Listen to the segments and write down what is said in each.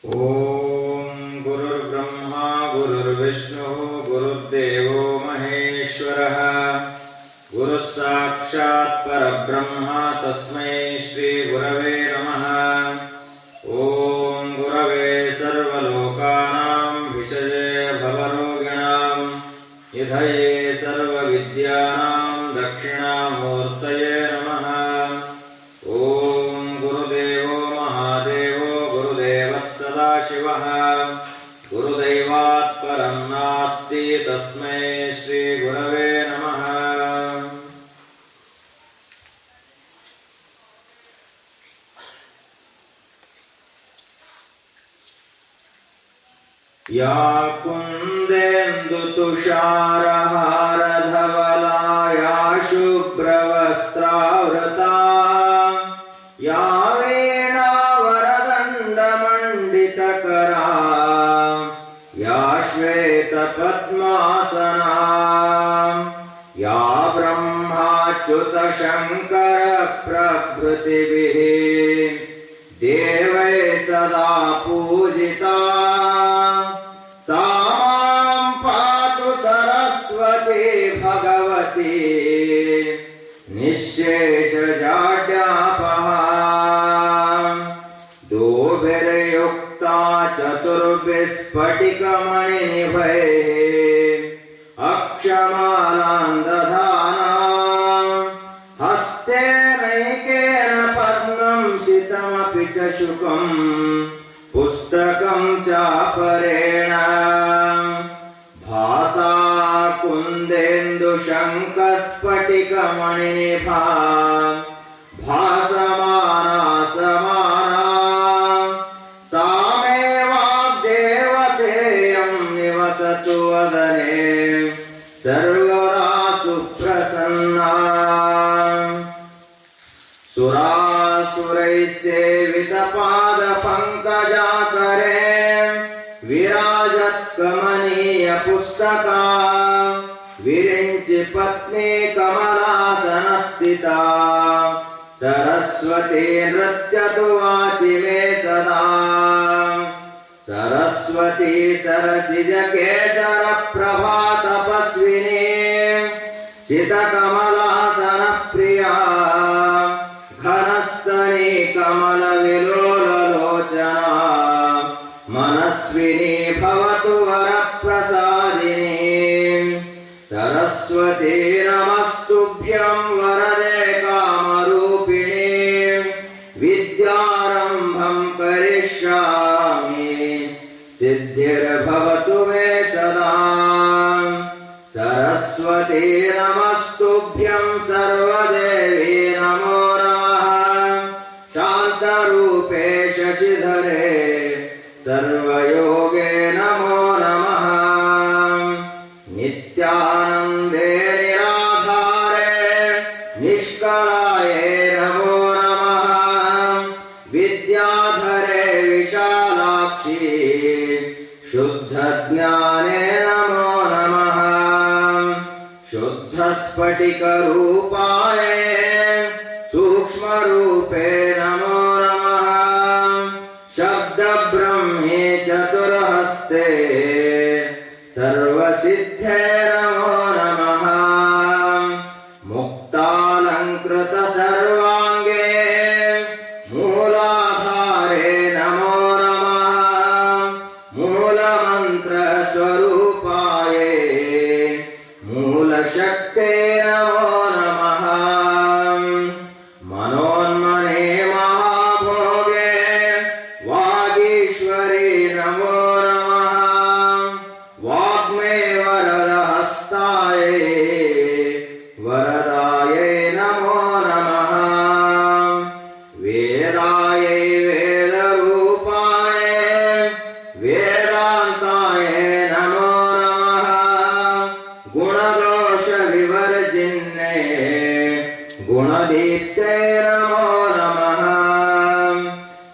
ओम गुरुर्ब्रह्मा गुरुर्विष्णुः गुरुर्देवो महेश्वरः गुरुः साक्षात् परब्रह्म तस्मै श्री गुरवे नमः। ओम गुरवे सर्वलोकानां विषये भवरोगिणां निधये सर्वविद्यानां दक्षिणामूर्तये नमः। ओम गुरुदेवो महादेवो गुरुदेवः सदाशिवः गुरुदैवात् परं नास्ति तस्मै श्री गुरवे नमः। या कुन्देन्दुतुषारहारधवला या शुभ्रवस्त्रावृता या वीणावरदण्डमण्डितकरा या श्वेतपद्मासना या ब्रह्माच्युतशङ्करप्रभृतिभिः देवैः सदा पूजिता सा मां पातु सरस्वती भगवती निःशेषजाड्यापहा। दोभिर्युक्ता चतुर्भिस्फटिकमणिनिभैः अक्षमालां दधाना हस्तेनैकेन पद्मं सितमपि च शुकं पुस्तकं चापरेण भासा कुन्देन्दुशङ्खस्फटिकमणिनिभा भासमाना समाना सा मे वाग्देवतेयं निवसतु वदने सर्वदा सुप्रसन्ना। सुरासुरैः सेवितपादपङ्कजाकरे विराजत्कमनीयपुस्तका विरिञ्चि पत्नी कमलासनस्थिता सरस्वती नृत्यतु वाचि मे सदा। सरस्वती सरसिजकेसरप्रभातपस्विनी सितकमलासनप्रिया घनस्तनी कमलविलोललोचना मनस्विनी भवतु वरप्रसादिनी। सरस्वती नमस्तुभ्यं वरदे कामरूपिणी विद्यारम्भं करिष्यामि सिद्धिर्भवतु मे सदा। सरस्वती नमस्तुभ्यं सर्वदेवी नमो नमः। शान्तरूपे शशिधरे सर्वयोगे नमो नमः। नित्यानन्दे निराधारे निष्कलाये नमो नमः। विद्याधरे विशालाक्षी शुद्धज्ञाने नमो नमः। शुद्धस्फटिकरूपाय सूक्ष्मरूपे नमो नमः। शब्दब्रह्मे चतुर्हस्ते सर्वसिद्धे नमो नमः। मुक्तालङ्कृतसर्वाङ्गे मूलाधारे नमो नमः। मूलमन्त्रस्वरूपाय मूलशक्ते नमो नमः। मनोन्मने महाभोगे वागीश्वरी नमो नमः। वाग्मे वरदहस्ताय वरदायै नमो नमः। वेदायै वेदरूपाय वेदान्ताय नमो नमः। गुणदोषविवर्जिन्ये गुणदीप्ते नमो नमः।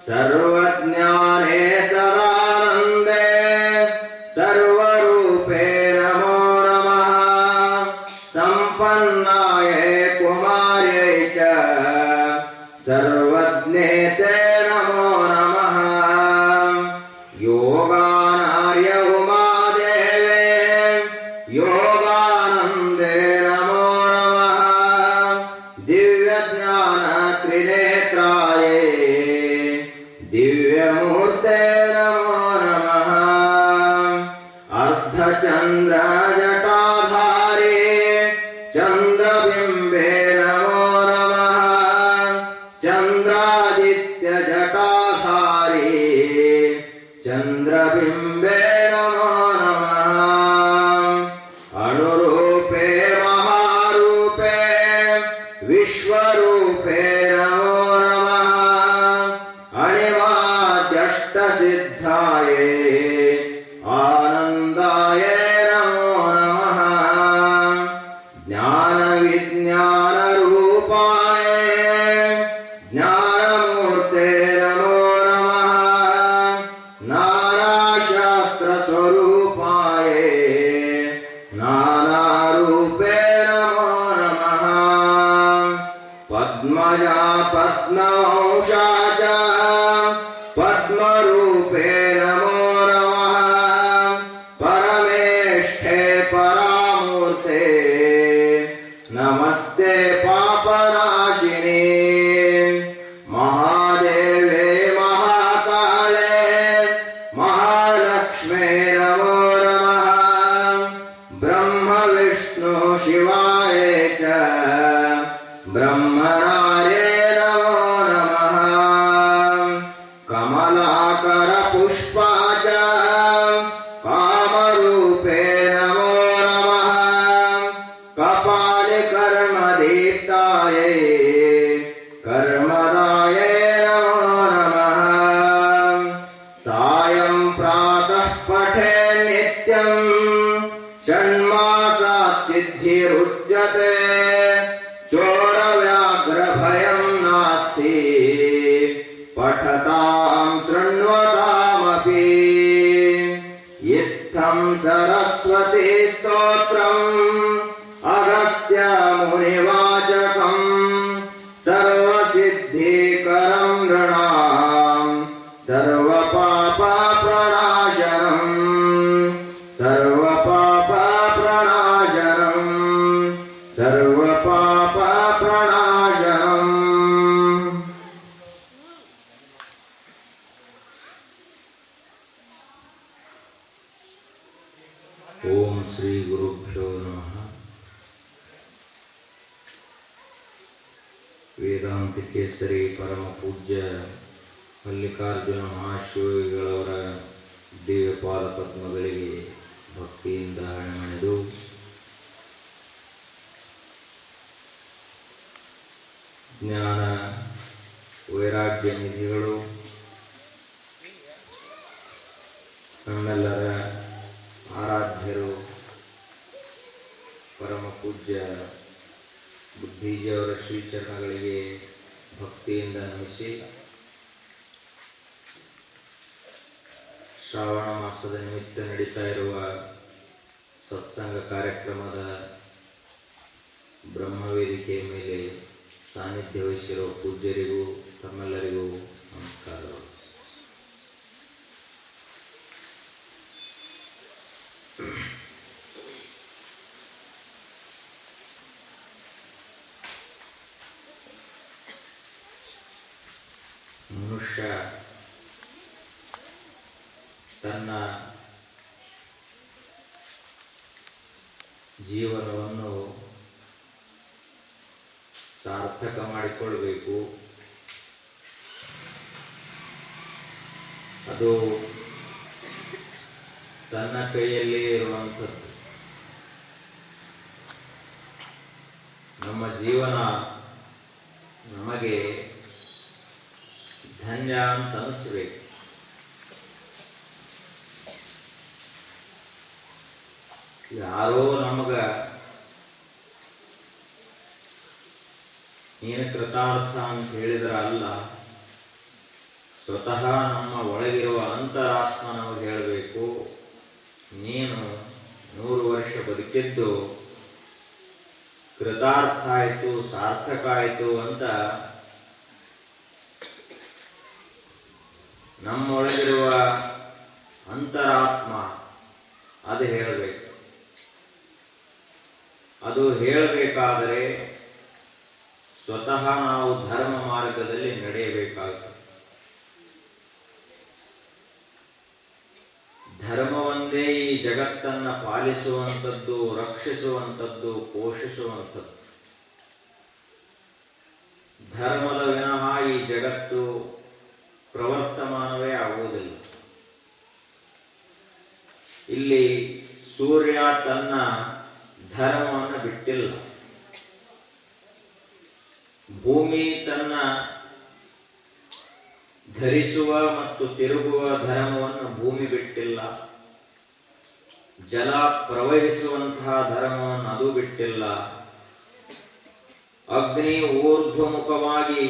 सर्वज्ञाने सदानन्द जगन्महिम्बे नमो नमः अणुरूपे महारूपे विश्वरूपे नमो नमः अणिमाद्यष्टसिद्धाये आनन्दाय नमो नमः ज्ञानविज्ञानरूपाय ज्ञानमूर्ते नमो नमः नानाशास्त्रस्वरूपाय नानारूपे नमो नमः पद्मजा पद्मवंशा च पद्मरूपे नमो नमः परमेष्ठे परामूर्ते नमस्ते पापनाशिनी महादेवे महाकाले महालक्ष्मे नमो नमः ब्रह्म विष्णु शिवाय च ब्रह्मराये नमो नमः कमलाकर पुष्पा च कामरूपे नमो नमः कपाले कर्मदीप्तायै कर्मदायै नमो नमः सायं प्रातः पठे नित्यं षण्मासात् सिद्धिरुच्यते चोरव्याघ्रभयं नास्ति पठतां शृण्वतामपि इत्थं सरस्वती स्तोत्रम् अगस्त्य मुनिवाचकम् सर्वसिद्धिकरं नृणाम् सर्वपापप्रणाशनम् सर्वपापप्रणाशनम् सर्वपापप्रणाशनम् ಓಂ ಶ್ರೀ ಗುರುಭ್ಯೋ ನಮಃ. ವೇದಾಂತ ಕೇಸರಿ ಪರಮ ಪೂಜ್ಯ ಮಲ್ಲಿಕಾರ್ಜುನ ಮಹಾಶಿವಗಳವರ ದಿವ್ಯಪಾದ ಪದ್ಮಗಳಿಗೆ ಭಕ್ತಿಯಿಂದ ಹಣಮಣಿದು ಜ್ಞಾನ ವೈರಾಗ್ಯ ನಿಧಿಗಳು ನಮ್ಮೆಲ್ಲರ ಆರಾಧ್ಯರು ಪರಮ ಪೂಜ್ಯ ಬುದ್ಧೀಜಿಯವರ ಶ್ರೀಚರಣಗಳಿಗೆ ಭಕ್ತಿಯಿಂದ ನಮಿಸಿ ಶ್ರಾವಣ ಮಾಸದ ನಿಮಿತ್ತ ನಡೀತಾ ಇರುವ ಸತ್ಸಂಗ ಕಾರ್ಯಕ್ರಮದ ಬ್ರಹ್ಮವೇದಿಕೆಯ ಮೇಲೆ ಸಾನ್ನಿಧ್ಯ ವಹಿಸಿರುವ ಪೂಜ್ಯರಿಗೂ ತಮ್ಮೆಲ್ಲರಿಗೂ ನಮಸ್ಕಾರಗಳು. ಮನುಷ್ಯ ತನ್ನ ಜೀವನವನ್ನು ಸಾರ್ಥಕ ಮಾಡಿಕೊಳ್ಬೇಕು. ಅದು ತನ್ನ ಕೈಯಲ್ಲೇ ಇರುವಂಥದ್ದು. ನಮ್ಮ ಜೀವನ ನಮಗೆ ಧನ್ಯ ಅಂತ ಅನಿಸ್ಬೇಕು. ಯಾರೋ ನಮಗ ನೀನು ಕೃತಾರ್ಥ ಅಂತ ಹೇಳಿದ್ರ ಅಲ್ಲ, ಸ್ವತಃ ನಮ್ಮ ಒಳಗಿರುವ ಅಂತರಾತ್ಮ ನಮಗೆ ಹೇಳಬೇಕು, ನೀನು 100 ವರ್ಷ ಬದುಕಿದ್ದು ಕೃತಾರ್ಥ ಆಯಿತು, ಸಾರ್ಥಕ ಆಯಿತು ಅಂತ ನಮ್ಮೊಳಗಿರುವ ಅಂತರಾತ್ಮ ಅದು ಹೇಳಬೇಕು. ಅದು ಹೇಳಬೇಕಾದರೆ ಸ್ವತಃ ನಾವು ಧರ್ಮ ಮಾರ್ಗದಲ್ಲಿ ನಡೆಯಬೇಕಾಗುತ್ತದೆ. ಧರ್ಮವೊಂದೇ ಈ ಜಗತ್ತನ್ನ ಪಾಲಿಸುವಂಥದ್ದು, ರಕ್ಷಿಸುವಂಥದ್ದು, ಪೋಷಿಸುವಂಥದ್ದು. ಧರ್ಮದ ವಿನಃ ಈ ಜಗತ್ತು ಪ್ರವರ್ತಮಾನವೇ ಆಗುವುದಿಲ್ಲ. ಇಲ್ಲಿ ಸೂರ್ಯ ತನ್ನ ಧರ್ಮವನ್ನು ಬಿಟ್ಟಿಲ್ಲ, ಭೂಮಿ ತನ್ನ ಧರಿಸುವ ಮತ್ತು ತಿರುಗುವ ಧರ್ಮವನ್ನು ಭೂಮಿ ಬಿಟ್ಟಿಲ್ಲ, ಜಲ ಪ್ರವಹಿಸುವಂತಹ ಧರ್ಮವನ್ನು ಅದು ಬಿಟ್ಟಿಲ್ಲ, ಅಗ್ನಿ ಊರ್ಧ್ವಮುಖವಾಗಿ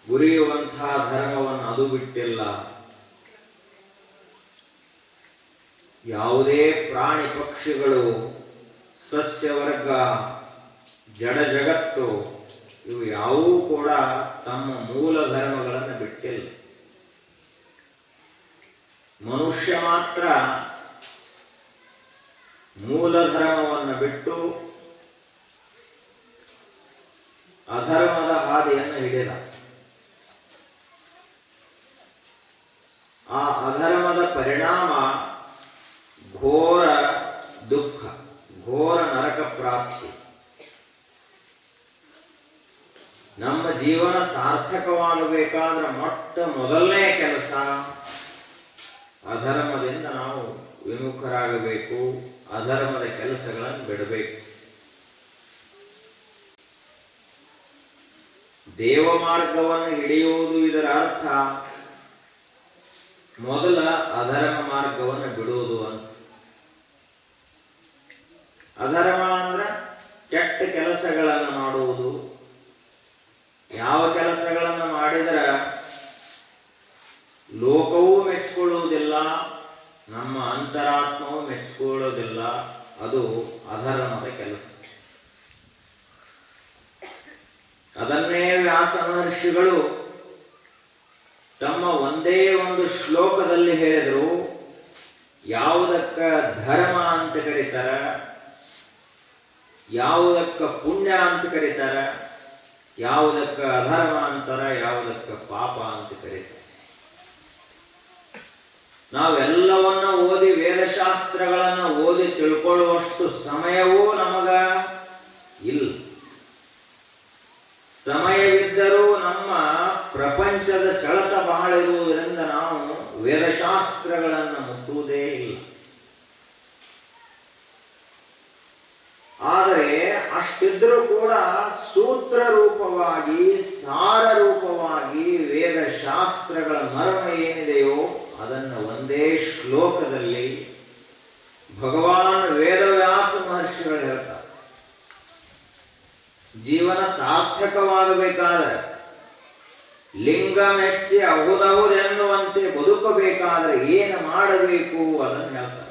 ಉರಿಯುವಂತಹ ಧರ್ಮವನ್ನು ಅದು ಬಿಟ್ಟಿಲ್ಲ. ಯಾವುದೇ ಪ್ರಾಣಿ ಪಕ್ಷಿಗಳು, ಸಸ್ಯವರ್ಗ, ಜಡ ಜಗತ್ತು ಇವು ಯಾವುವೂ ಕೂಡ ತಮ್ಮ ಮೂಲ ಧರ್ಮಗಳನ್ನು ಬಿಟ್ಟಿಲ್ಲ. ಮನುಷ್ಯ ಮಾತ್ರ ಮೂಲ ಧರ್ಮವನ್ನು ಬಿಟ್ಟು ಅಧರ್ಮದ ಹಾದಿಯನ್ನು ಹಿಡಿದ. ಆ ಅಧರ್ಮದ ಪರಿಣಾಮ ಘೋರ ದುಃಖ, ಘೋರ ನರಕ ಪ್ರಾಪ್ತಿ. ನಮ್ಮ ಜೀವನ ಸಾರ್ಥಕವಾಗಬೇಕಾದ್ರೆ ಮೊದಲನೇ ಕೆಲಸ ಅಧರ್ಮದಿಂದ ನಾವು ವಿಮುಖರಾಗಬೇಕು, ಅಧರ್ಮದ ಕೆಲಸಗಳನ್ನು ಬಿಡಬೇಕು. ದೇವ ಮಾರ್ಗವನ್ನು ಹಿಡಿಯುವುದು ಇದರ ಅರ್ಥ ಮೊದಲ ಅಧರ್ಮ ಮಾರ್ಗವನ್ನು ಬಿಡುವುದು ಅಂತ. ಅಧರ್ಮ ಅಂದ್ರೆ ಕೆಟ್ಟ ಕೆಲಸಗಳನ್ನು ಮಾಡುವುದು. ಯಾವ ಕೆಲಸಗಳನ್ನು ಮಾಡಿದರೆ ಲೋಕವೂ ಮೆಚ್ಚಿಕೊಳ್ಳುವುದಿಲ್ಲ, ನಮ್ಮ ಅಂತರಾತ್ಮವೂ ಮೆಚ್ಚಿಕೊಳ್ಳುವುದಿಲ್ಲ, ಅದು ಅಧರ್ಮದ ಕೆಲಸ. ಅದನ್ನೇ ವ್ಯಾಸ ಮಹರ್ಷಿಗಳು ತಮ್ಮ ಒಂದೇ ಒಂದು ಶ್ಲೋಕದಲ್ಲಿ ಹೇಳಿದರು. ಯಾವುದಕ್ಕ ಧರ್ಮ ಅಂತ ಕರೀತಾರ, ಯಾವುದಕ್ಕ ಪುಣ್ಯ ಅಂತ ಕರೀತಾರ, ಯಾವುದಕ್ಕ ಅಧರ್ಮ ಅಂತಾರ, ಯಾವುದಕ್ಕ ಪಾಪ ಅಂತ ಕರೀತಾರೆ. ನಾವೆಲ್ಲವನ್ನ ಓದಿ ವೇದಶಾಸ್ತ್ರಗಳನ್ನು ಓದಿ ತಿಳ್ಕೊಳ್ಳುವಷ್ಟು ಸಮಯವೂ ನಮಗ ಇಲ್ಲ. ಸಮಯವಿದ್ದರೂ ನಮ್ಮ ಪ್ರಪಂಚದ ಸೆಳೆತ ಬಹಳ ಇರುವುದರಿಂದ ನಾವು ವೇದಶಾಸ್ತ್ರಗಳನ್ನು ಮುಟ್ಟುವುದೇ ಇಲ್ಲ. ಆದರೆ ಅಷ್ಟಿದ್ರೂ ಕೂಡ ಸೂತ್ರ ರೂಪವಾಗಿ, ಸಾರ ರೂಪವಾಗಿ ವೇದಶಾಸ್ತ್ರಗಳ ಮರ್ಮ ಏನಿದೆಯೋ ಅದನ್ನು ಒಂದೇ ಶ್ಲೋಕದಲ್ಲಿ ಭಗವಾನ್ ವೇದವ್ಯಾಸ ಮಹರ್ಷಿಗಳು ಹೇಳ್ತಾರೆ. ಜೀವನ ಸಾರ್ಥಕವಾಗಬೇಕಾದರೆ, ಲಿಂಗ ಮೆಚ್ಚಿ ಅಹುದಹುದೆನ್ನುವಂತೆ ಬದುಕಬೇಕಾದರೆ ಏನು ಮಾಡಬೇಕು ಅದನ್ನು ಹೇಳ್ತಾರೆ.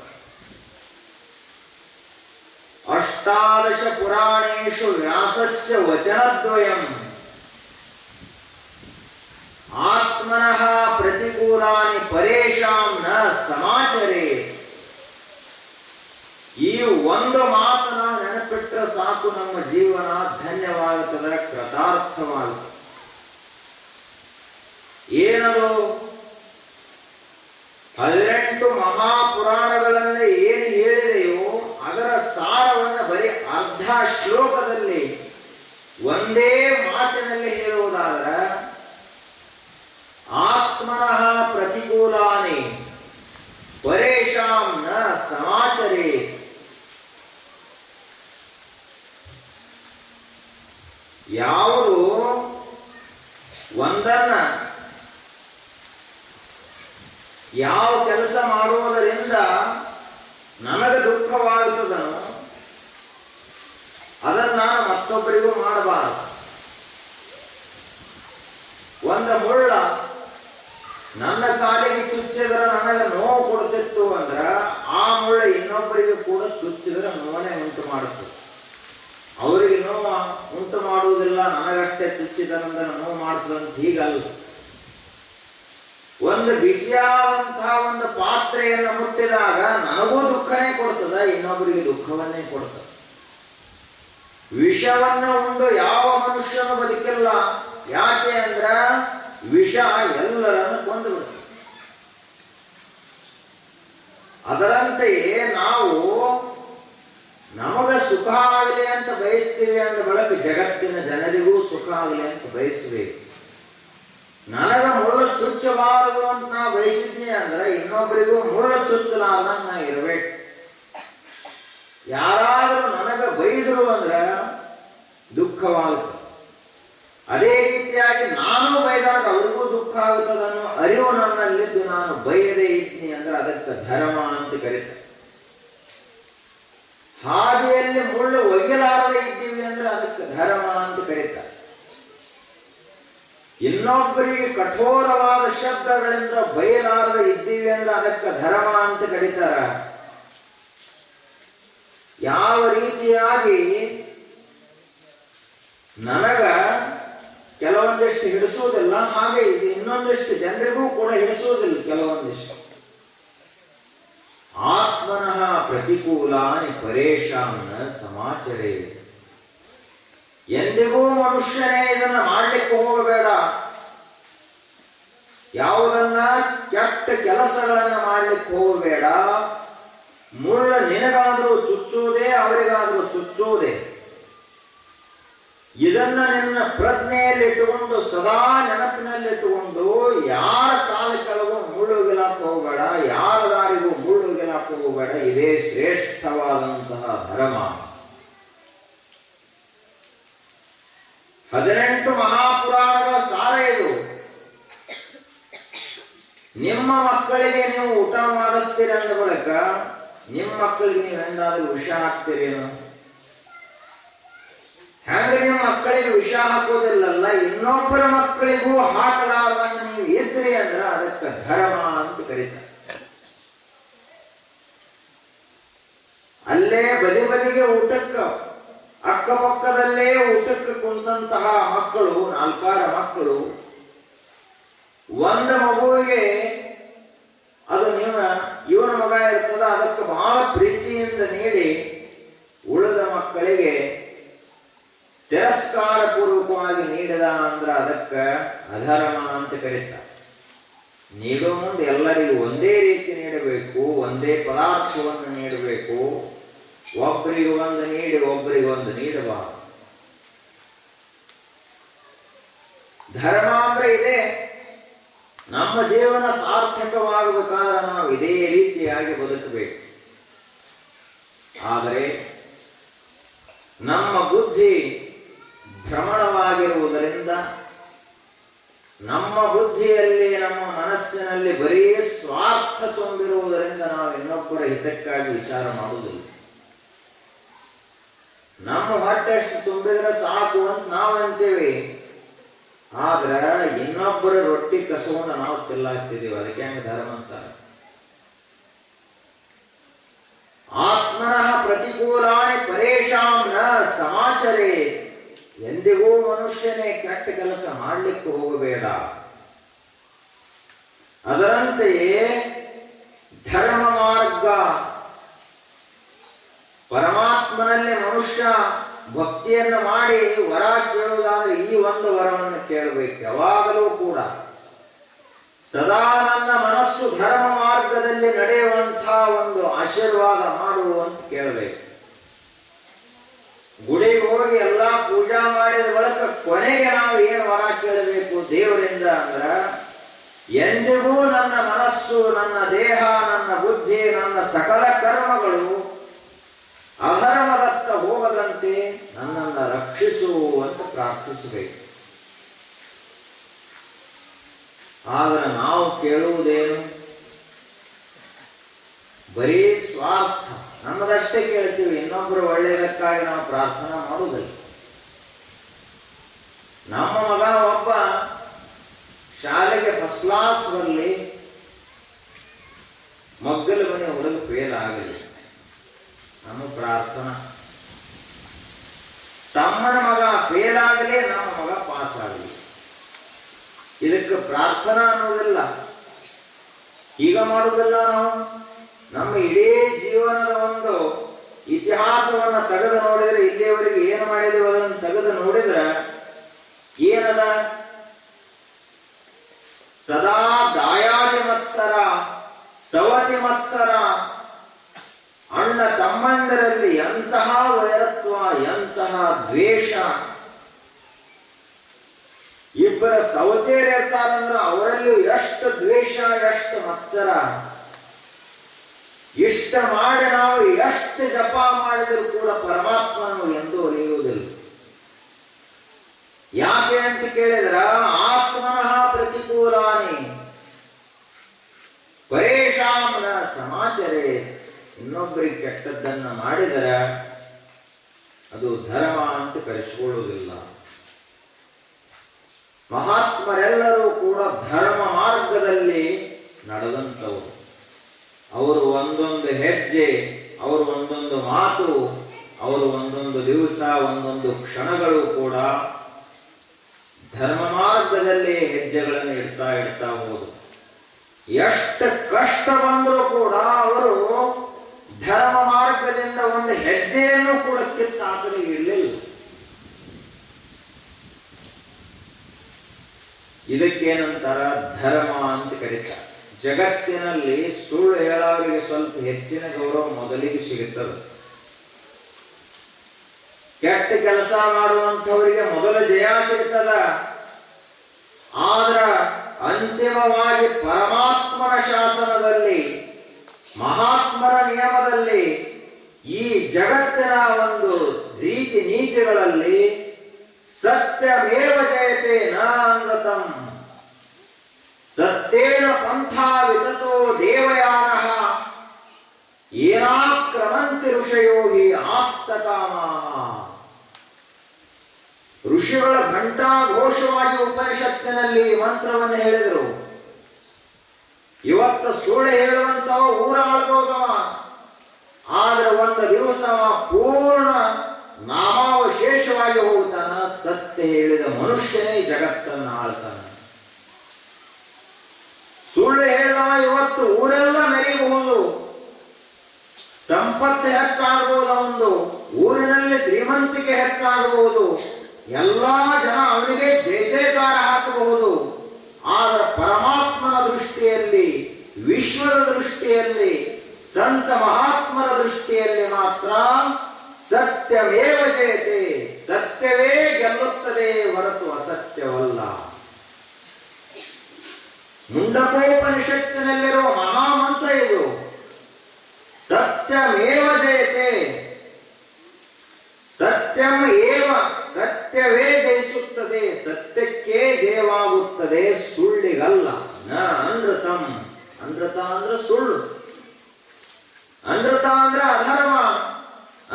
ಅಷ್ಟಾದಶ ಪುರಾಣೇಶು ವ್ಯಾಸಸ್ಯ ವಚನದ್ವಯಂ ಆತ್ಮನಃ ಪ್ರತಿಕೂಲಾನಿ ಪರೇಶಾಂ ನ ಸಮಾಚರೇ. ಈ ಒಂದು ಮಾತನ್ನ ನೆನಪಿಟ್ಟರೆ ಸಾಕು, ನಮ್ಮ ಜೀವನ ಧನ್ಯವಾಗುತ್ತದೆ, ಕೃತಾರ್ಥವಾಗುತ್ತದೆ. ಏನದು? 18 ಮಹಾಪುರಾಣಗಳನ್ನು ಏನು ಹೇಳಿದೆಯೋ ಅದರ ಸಾರವನ್ನು ಬರೀ ಅರ್ಧ ಶ್ಲೋಕದಲ್ಲಿ ಒಂದೇ ಮಾತಿನಲ್ಲಿ ಹೇಳುವುದಾದರೆ, ಆತ್ಮನಃ ಪ್ರತಿಕೂಲಾನಿ ಪರೇಶಾಂ ನ ಸಮಾಚರೇ. ಯಾವುದು ಒಂದನ್ನ, ಯಾವ ಕೆಲಸ ಮಾಡುವುದರಿಂದ ನಮಗೆ ದುಃಖವಾಗುತ್ತದನೋ ಅದನ್ನು ನಾನು ಮತ್ತೊಬ್ಬರಿಗೂ ಮಾಡಬಾರದು. ಒಂದು ಮುಳ್ಳ ನನ್ನ ಕಾಲಿಗೆ ಚುಚ್ಚಿದ್ರೆ ನನಗೆ ನೋವು ಕೊಡ್ತಿತ್ತು ಅಂದ್ರೆ ಆ ಮುಳ್ಳ ಇನ್ನೊಬ್ಬರಿಗೆ ಕೂಡ ಚುಚ್ಚಿದ್ರೆ ನೋವೇ ಉಂಟು ಮಾಡುತ್ತದೆ. ಅವರಿಗೆ ನೋವು ಉಂಟು ಮಾಡುವುದಿಲ್ಲ, ನನಗಷ್ಟೇ ಚುಚ್ಚಿದರಂದ್ರೆ ನೋವು ಮಾಡ್ತದಂತ ಹೀಗಲ್ಲ. ಒಂದು ಬಿಸಿಯಾದಂತಹ ಒಂದು ಪಾತ್ರೆಯನ್ನು ಮುಟ್ಟಿದಾಗ ನನಗೂ ದುಃಖನೇ ಕೊಡ್ತದ, ಇನ್ನೊಬ್ಬರಿಗೆ ದುಃಖವನ್ನೇ ಕೊಡ್ತದೆ. ವಿಷವನ್ನು ಉಂಡು ಯಾವ ಮನುಷ್ಯನು ಬದುಕಿಲ್ಲ. ಯಾಕೆ ಅಂದ್ರ ವಿಷ ಎಲ್ಲರನ್ನು ಕೊಂದು ಬಿಡುತ್ತೆ. ಅದರಂತೆಯೇ ನಾವು ನಮಗ ಸುಖ ಆಗಲಿ ಅಂತ ಬಯಸ್ತೀವಿ ಅಂದ ಬಳಕ ಜಗತ್ತಿನ ಜನರಿಗೂ ಸುಖ ಆಗಲಿ ಅಂತ ಬಯಸಬೇಕು. ನನಗ ಮುಳ್ಳು ಚುಚ್ಚಬಾರದು ಅಂತ ನಾ ಬಯಸಿದ್ನಿ ಅಂದ್ರೆ ಇನ್ನೊಬ್ಬರಿಗೂ ಮುಳ್ಳು ಚುಚ್ಚಲಾರ್ದಂಗ ನಾ ಇರಬೇಕು. ಯಾರಾದರೂ ನನಗ ಬೈದರು ಅಂದ್ರೆ ದುಃಖವಾಗುತ್ತೆ. ಅದೇ ರೀತಿಯಾಗಿ ನಾನು ಬೈದಾಗ ಅವ್ರಿಗೂ ದುಃಖ ಆಗುತ್ತದನ್ನೋ ಅರಿವು ನನ್ನಲ್ಲಿದ್ದು ನಾನು ಬೈಯದೇ ಇದ್ದೀನಿ ಅಂದ್ರೆ ಅದಕ್ಕೆ ಧರ್ಮ ಅಂತ ಕರೀತಾರೆ. ಹಾದಿಯಲ್ಲಿ ಮುಳ್ಳು ಒಯ್ಯಲಾರದೆ ಇದ್ದೀವಿ ಅಂದ್ರೆ ಅದಕ್ಕೆ ಧರ್ಮ ಅಂತ ಕರೀತಾರೆ. ಇನ್ನೊಬ್ಬರಿಗೆ ಕಠೋರವಾದ ಶಬ್ದಗಳಿಂದ ಬಯಲಾರದೆ ಇದ್ದೀವಿ ಅಂದ್ರೆ ಅದಕ್ಕೆ ಧರ್ಮ ಅಂತ ಕರೀತಾರ. ಯಾವ ರೀತಿಯಾಗಿ ನನಗ ಕೆಲವೊಂದಿಷ್ಟು ಹಿಡಿಸುವುದಿಲ್ಲ, ಹಾಗೆ ಇದು ಇನ್ನೊಂದಿಷ್ಟು ಜನರಿಗೂ ಕೂಡ ಹಿಡಿಸುವುದಿಲ್ಲ ಕೆಲವೊಂದಿಷ್ಟು. ಆತ್ಮನಃ ಪ್ರತಿಕೂಲಾನಿ ಪರೇಶಾನ ಸಮಾಚರೇ. ಎಂದಿಗೂ ಮನುಷ್ಯನೇ ಇದನ್ನ ಮಾಡಲಿಕ್ಕೆ ಹೋಗಬೇಡ. ಯಾವುದನ್ನ ಕೆಟ್ಟ ಕೆಲಸಗಳನ್ನ ಮಾಡಲಿಕ್ಕೆ ಹೋಗಬೇಡ. ಮುಳ್ಳ ನಿನಗಾದರೂ ಚುಚ್ಚುವುದೇ, ಅವರಿಗಾದರೂ ಚುಚ್ಚುವುದೇ. ಇದನ್ನ ನಿನ್ನ ಪ್ರಜ್ಞೆಯಲ್ಲಿಟ್ಟುಕೊಂಡು ಸದಾ ನೆನಪಿನಲ್ಲಿಟ್ಟುಕೊಂಡು ಯಾರ ಕಾಲ ಕೆಳಗೂ ಮುಳ್ಳುಗಿಲಾಕ ಹೋಗಬೇಡ, ಯಾರ ದಾರಿಗೂ ಮುಳ್ಳುಗಿಲಾಕ ಹೋಗಬೇಡ. ಇದೇ ಶ್ರೇಷ್ಠವಾದಂತಹ ಧರ್ಮ. 18 ಮಹಾಪುರಾಣಗಳ ಸಾರ ಇದು. ನಿಮ್ಮ ಮಕ್ಕಳಿಗೆ ನೀವು ಊಟ ಮಾಡಿಸ್ತೀರಿ ಅಂದ ಬಳಿಕ ನಿಮ್ಮ ಮಕ್ಕಳಿಗೆ ನೀವು ಎಂದಾದ್ರೂ ವಿಷ ಹಾಕ್ತೀರೇನು? ಹೆಂಗ ನಿಮ್ಮ ಮಕ್ಕಳಿಗೆ ವಿಷ ಹಾಕೋದಿಲ್ಲಲ್ಲ, ಇನ್ನೊಬ್ಬರ ಮಕ್ಕಳಿಗೂ ಹಾಕಲಾರ್ದಂಗ ನೀವು ಇದ್ರಿ ಅಂದ್ರೆ ಅದಕ್ಕೆ ಧರ್ಮ ಅಂತ ಕರೀತಾರೆ. ಅಲ್ಲೇ ಬದಿ ಬದಿಗೆ ಊಟಕ್ಕೆ ಅಕ್ಕಪಕ್ಕದಲ್ಲೇ ಊಟಕ್ಕೆ ಕುಂತಹ ಮಕ್ಕಳು, 4 ಮಕ್ಕಳು, ಒಂದು ಮಗುವಿಗೆ ಅದು ಇವನ ಮಗ ಇರ್ತದ, ಅದಕ್ಕೆ ಬಹಳ ಪ್ರೀತಿಯಿಂದ ನೀಡಿ ಉಳಿದ ಮಕ್ಕಳಿಗೆ ತಿರಸ್ಕಾರ ಪೂರ್ವಕವಾಗಿ ನೀಡಿದ ಅಂದ್ರೆ ಅದಕ್ಕೆ ಅಧರ್ಮ ಅಂತ ಕರೀತಾರೆ. ನೀಡೋ ಮುಂದೆ ಎಲ್ಲರಿಗೂ ಒಂದೇ ರೀತಿ ನೀಡಬೇಕು, ಒಂದೇ ಪದಾರ್ಥವನ್ನು ನೀಡಬೇಕು. ಒಬ್ಬರಿಗೆ ಒಂದು ನೀಡಿ ಒಬ್ಬರಿಗೆ ಒಂದು ನೀಡಬಾರದು. ಧರ್ಮ ಅಂದ್ರೆ ಇದೆ. ನಮ್ಮ ಜೀವನ ಸಾರ್ಥಕವಾಗಬೇಕಾದ್ರೆ ನಾವು ಇದೇ ರೀತಿಯಾಗಿ ಬದುಕಬೇಕು. ಆದರೆ ನಮ್ಮ ಬುದ್ಧಿ ಭ್ರಮಣವಾಗಿರುವುದರಿಂದ, ನಮ್ಮ ಬುದ್ಧಿಯಲ್ಲಿ ನಮ್ಮ ಮನಸ್ಸಿನಲ್ಲಿ ಬರೀ ಸ್ವಾರ್ಥ ತುಂಬಿರುವುದರಿಂದ ನಾವು ಇನ್ನೊಬ್ಬರ ಹಿತಕ್ಕಾಗಿ ವಿಚಾರ ಮಾಡುವುದಿಲ್ಲ. ನಮ್ಮ ಹೊಟ್ಟೆಷ್ಟು ತುಂಬಿದ್ರೆ ಸಾಕು ಅಂತ ನಾವಂತೇವೆ. ಆದ್ರೆ ಇನ್ನೊಬ್ಬರ ರೊಟ್ಟಿ ಕಸವನ್ನು ನಾವು ತಿಲ್ಲಾಗ್ತಿದ್ದೀವಿ. ಅದಕ್ಕೆ ಹೆಂಗ ಧರ್ಮ ಅಂತಾರೆ. ಆತ್ಮನಃ ಪ್ರತಿಕೂಲಾನಿ ಪರೇಶಾಂ ನ ಸಮಾಚರೇ. ಎಂದಿಗೂ ಮನುಷ್ಯನೇ ಕೆಟ್ಟ ಕೆಲಸ ಮಾಡಲಿಕ್ಕೆ ಹೋಗಬೇಡ. ಅದರಂತೆಯೇ ಧರ್ಮ ಮಾರ್ಗ, ಪರಮಾತ್ಮನಲ್ಲಿ ಮನುಷ್ಯ ಭಕ್ತಿಯನ್ನು ಮಾಡಿ ವರ ಕೇಳುವುದಾದ್ರೆ ಈ ಒಂದು ವರವನ್ನು ಕೇಳಬೇಕು. ಯಾವಾಗಲೂ ಕೂಡ ಸದಾ ನನ್ನ ಮನಸ್ಸು ಧರ್ಮ ಮಾರ್ಗದಲ್ಲಿ ನಡೆಯುವಂತಹ ಒಂದು ಆಶೀರ್ವಾದ ಮಾಡು ಅಂತ ಕೇಳಬೇಕು. ಗುಡಿಗೆ ಹೋಗಿ ಎಲ್ಲಾ ಪೂಜಾ ಮಾಡಿದ ಬಳಿಕ ಕೊನೆಗೆ ನಾವು ಏನು ವರ ಕೇಳಬೇಕು ದೇವರಿಂದ ಅಂದ್ರ, ಎಂದಿಗೂ ನನ್ನ ಮನಸ್ಸು, ನನ್ನ ದೇಹ, ನನ್ನ ಬುದ್ಧಿ, ನನ್ನ ಸಕಲ ಕರ್ಮಗಳು ಅಧರ್ಮದತ್ತ ಹೋಗದಂತೆ ನನ್ನನ್ನು ರಕ್ಷಿಸು ಅಂತ ಪ್ರಾರ್ಥಿಸಬೇಕು. ಆದ್ರೆ ನಾವು ಕೇಳುವುದೇನು? ಬರೀ ಸ್ವಾರ್ಥ, ನಮ್ಮದಷ್ಟೇ ಕೇಳ್ತೀವಿ. ಇನ್ನೊಬ್ಬರು ಒಳ್ಳೆಯದಕ್ಕಾಗಿ ನಾವು ಪ್ರಾರ್ಥನಾ ಮಾಡುವುದಿಲ್ಲ. ನಮ್ಮ ಮಗ ಒಬ್ಬ ಶಾಲೆಗೆ ಫಸ್ಟ್ ಕ್ಲಾಸ್ ಬರಲಿ, ಮಗ್ಗಲ ಮನೆ ಹುಡುಗ ಫೇಲ್ ಆಗಲಿ, ನಮ್ಮ ಪ್ರಾರ್ಥನಾ. ತಮ್ಮನ ಮಗ ಫೇಲ್ ಆಗಲಿ, ನಮ್ಮ ಮಗ ಪಾಸ್ ಆಗಲಿ, ಇದಕ್ಕೆ ಪ್ರಾರ್ಥನಾ ಅನ್ನೋದಿಲ್ಲ. ಈಗ ಮಾಡುವುದಿಲ್ಲ ನಾವು. ನಮ್ಮ ಇಡೀ ಜೀವನದ ಒಂದು ಇತಿಹಾಸವನ್ನು ತೆಗೆದು ನೋಡಿದ್ರೆ, ಇಲ್ಲಿಯವರೆಗೆ ಏನು ಮಾಡಿದೆವು ಅದನ್ನು ತೆಗೆದು ನೋಡಿದ್ರೆ ಏನದ? ಸದಾ ದಾಯಾದಿ ಮತ್ಸರ, ಸವತಿ ಮತ್ಸರ, ಅಣ್ಣ ತಮ್ಮಂದರಲ್ಲಿ ಎಂತಹ ವೈರತ್ವ, ಎಂತಹ ದ್ವೇಷ. ಇಬ್ಬರ ಸವತೇರು ಇರ್ತಾರಂದ್ರೆ ಅವರಲ್ಲಿ ಎಷ್ಟು ದ್ವೇಷ, ಎಷ್ಟು ಮತ್ಸರ. ಇಷ್ಟ ಮಾಡಿ ನಾವು ಎಷ್ಟು ಜಪ ಮಾಡಿದರೂ ಕೂಡ ಪರಮಾತ್ಮನು ಎಂದೂ ಒಲಿಯುವುದಿಲ್ಲ. ಯಾಕೆ ಅಂತ ಕೇಳಿದ್ರ ಆತ್ಮನಃ ಪ್ರತಿಕೂಲಾನಿ ಪರೇಶಾಮನ ಸಮಾಚಾರೇ. ಇನ್ನೊಬ್ಬರಿಗೆ ಕೆಟ್ಟದ್ದನ್ನ ಮಾಡಿದರೆ ಅದು ಧರ್ಮ ಅಂತ ಕರೆಸಿಕೊಳ್ಳುವುದಿಲ್ಲ. ಮಹಾತ್ಮರೆಲ್ಲರೂ ಕೂಡ ಧರ್ಮ ಮಾರ್ಗದಲ್ಲಿ ನಡೆದಂಥವರು. ಅವರು ಒಂದೊಂದು ಹೆಜ್ಜೆ, ಅವರು ಒಂದೊಂದು ಮಾತು, ಅವರು ಒಂದೊಂದು ದಿವಸ, ಒಂದೊಂದು ಕ್ಷಣಗಳು ಕೂಡ ಧರ್ಮ ಮಾರ್ಗದಲ್ಲಿ ಹೆಜ್ಜೆಗಳನ್ನು ಇಡ್ತಾ ಹೋದರು. ಎಷ್ಟು ಕಷ್ಟ ಬಂದರೂ ಕೂಡ ಅವರು ಧರ್ಮ ಮಾರ್ಗದಿಂದ ಒಂದು ಹೆಜ್ಜೆಯನ್ನು ಕೂಡ ಕಿತ್ತಾಕಲು ಇರಲಿಲ್ಲ. ಇದಕ್ಕೇನಂತಾರ ಧರ್ಮ ಅಂತ ಕರೀತಾರೆ. ಜಗತ್ತಿನಲ್ಲಿ ಸುಳ್ಳು ಹೇಳೋರಿಗೆ ಸ್ವಲ್ಪ ಹೆಚ್ಚಿನ ಗೌರವ ಮೊದಲಿಗೆ ಸಿಗುತ್ತದೆ. ಕೆಟ್ಟ ಕೆಲಸ ಮಾಡುವಂಥವರಿಗೆ ಮೊದಲ ಜಯ ಸಿಗ್ತದ. ಆದ್ರ ಅಂತಿಮವಾಗಿ ಪರಮಾತ್ಮನ ಶಾಸನದಲ್ಲಿ, ಮಹಾತ್ಮರ ನಿಯಮದಲ್ಲಿ, ಈ ಜಗತ್ತಿನ ಒಂದು ರೀತಿ ನೀತಿಗಳಲ್ಲಿ ಸತ್ಯಮೇವ ಜಯತೆ ನ ಅನೃತಂ ಸತ್ಯೇನ ಪಂಥಾ ವಿತತೋ ದೇವಯಾನಃ ಏನಾಕ್ರಮಂತಿ ಋಷಯೋ ಹಿ ಆಪ್ತಕಾಮಾಃ. ಋಷಿಗಳ ಘಂಟಾಘೋಷವಾಗಿ ಉಪನಿಷತ್ತಿನಲ್ಲಿ ಮಂತ್ರವನ್ನು ಹೇಳಿದರು. ಇವತ್ತು ಸುಳ್ಳು ಹೇಳುವಂತವ ಊರಾಳ್ಬೋದವ, ಆದ್ರೆ ಒಂದು ದಿವಸ ಪೂರ್ಣ ನಾಮಾವಶೇಷವಾಗಿ ಹೋಗ್ತಾನ. ಸತ್ಯ ಹೇಳಿದ ಮನುಷ್ಯನೇ ಜಗತ್ತನ್ನು ಆಳ್ತಾನೆ. ಸುಳ್ಳು ಹೇಳಿದವ ಇವತ್ತು ಊರೆಲ್ಲ ಮೆರೆಯಬಹುದು, ಸಂಪತ್ತು ಹೆಚ್ಚಾಗಬಹುದು, ಒಂದು ಊರಿನಲ್ಲಿ ಶ್ರೀಮಂತಿಕೆ ಹೆಚ್ಚಾಗಬಹುದು, ಎಲ್ಲಾ ಜನ ಅವನಿಗೆ ಜಯ ಜಯಕಾರ ಹಾಕಬಹುದು. ಆದರೆ ಪರಮಾತ್ಮನ ದೃಷ್ಟಿಯಲ್ಲಿ, ವಿಶ್ವದ ದೃಷ್ಟಿಯಲ್ಲಿ, ಸಂತ ಮಹಾತ್ಮರ ದೃಷ್ಟಿಯಲ್ಲಿ ಮಾತ್ರ ಸತ್ಯಮೇವ ಜಯತೆ, ಸತ್ಯವೇ ಗೆಲ್ಲುತ್ತದೆ ಹೊರತು ಅಸತ್ಯವಲ್ಲ. ಮುಂಡಕೋಪನಿಷತ್ತಿನಲ್ಲಿರುವ ಮಹಾಮಂತ್ರ ಇದು. ಸತ್ಯಮೇವ ಜಯತೆ, ಸತ್ಯಂ ಏವ, ಸತ್ಯವೇ ಜಯಿಸುತ್ತದೆ, ಸತ್ಯಕ್ಕೆ ಜಯವಾಗುತ್ತದೆ, ಸುಳ್ಳಿಗಲ್ಲ. ನ ಅನೃತಂ, ಅನೃತ ಅಂದ್ರೆ ಸುಳ್ಳು, ಅನೃತ ಅಂದ್ರೆ ಅಧರ್ಮ,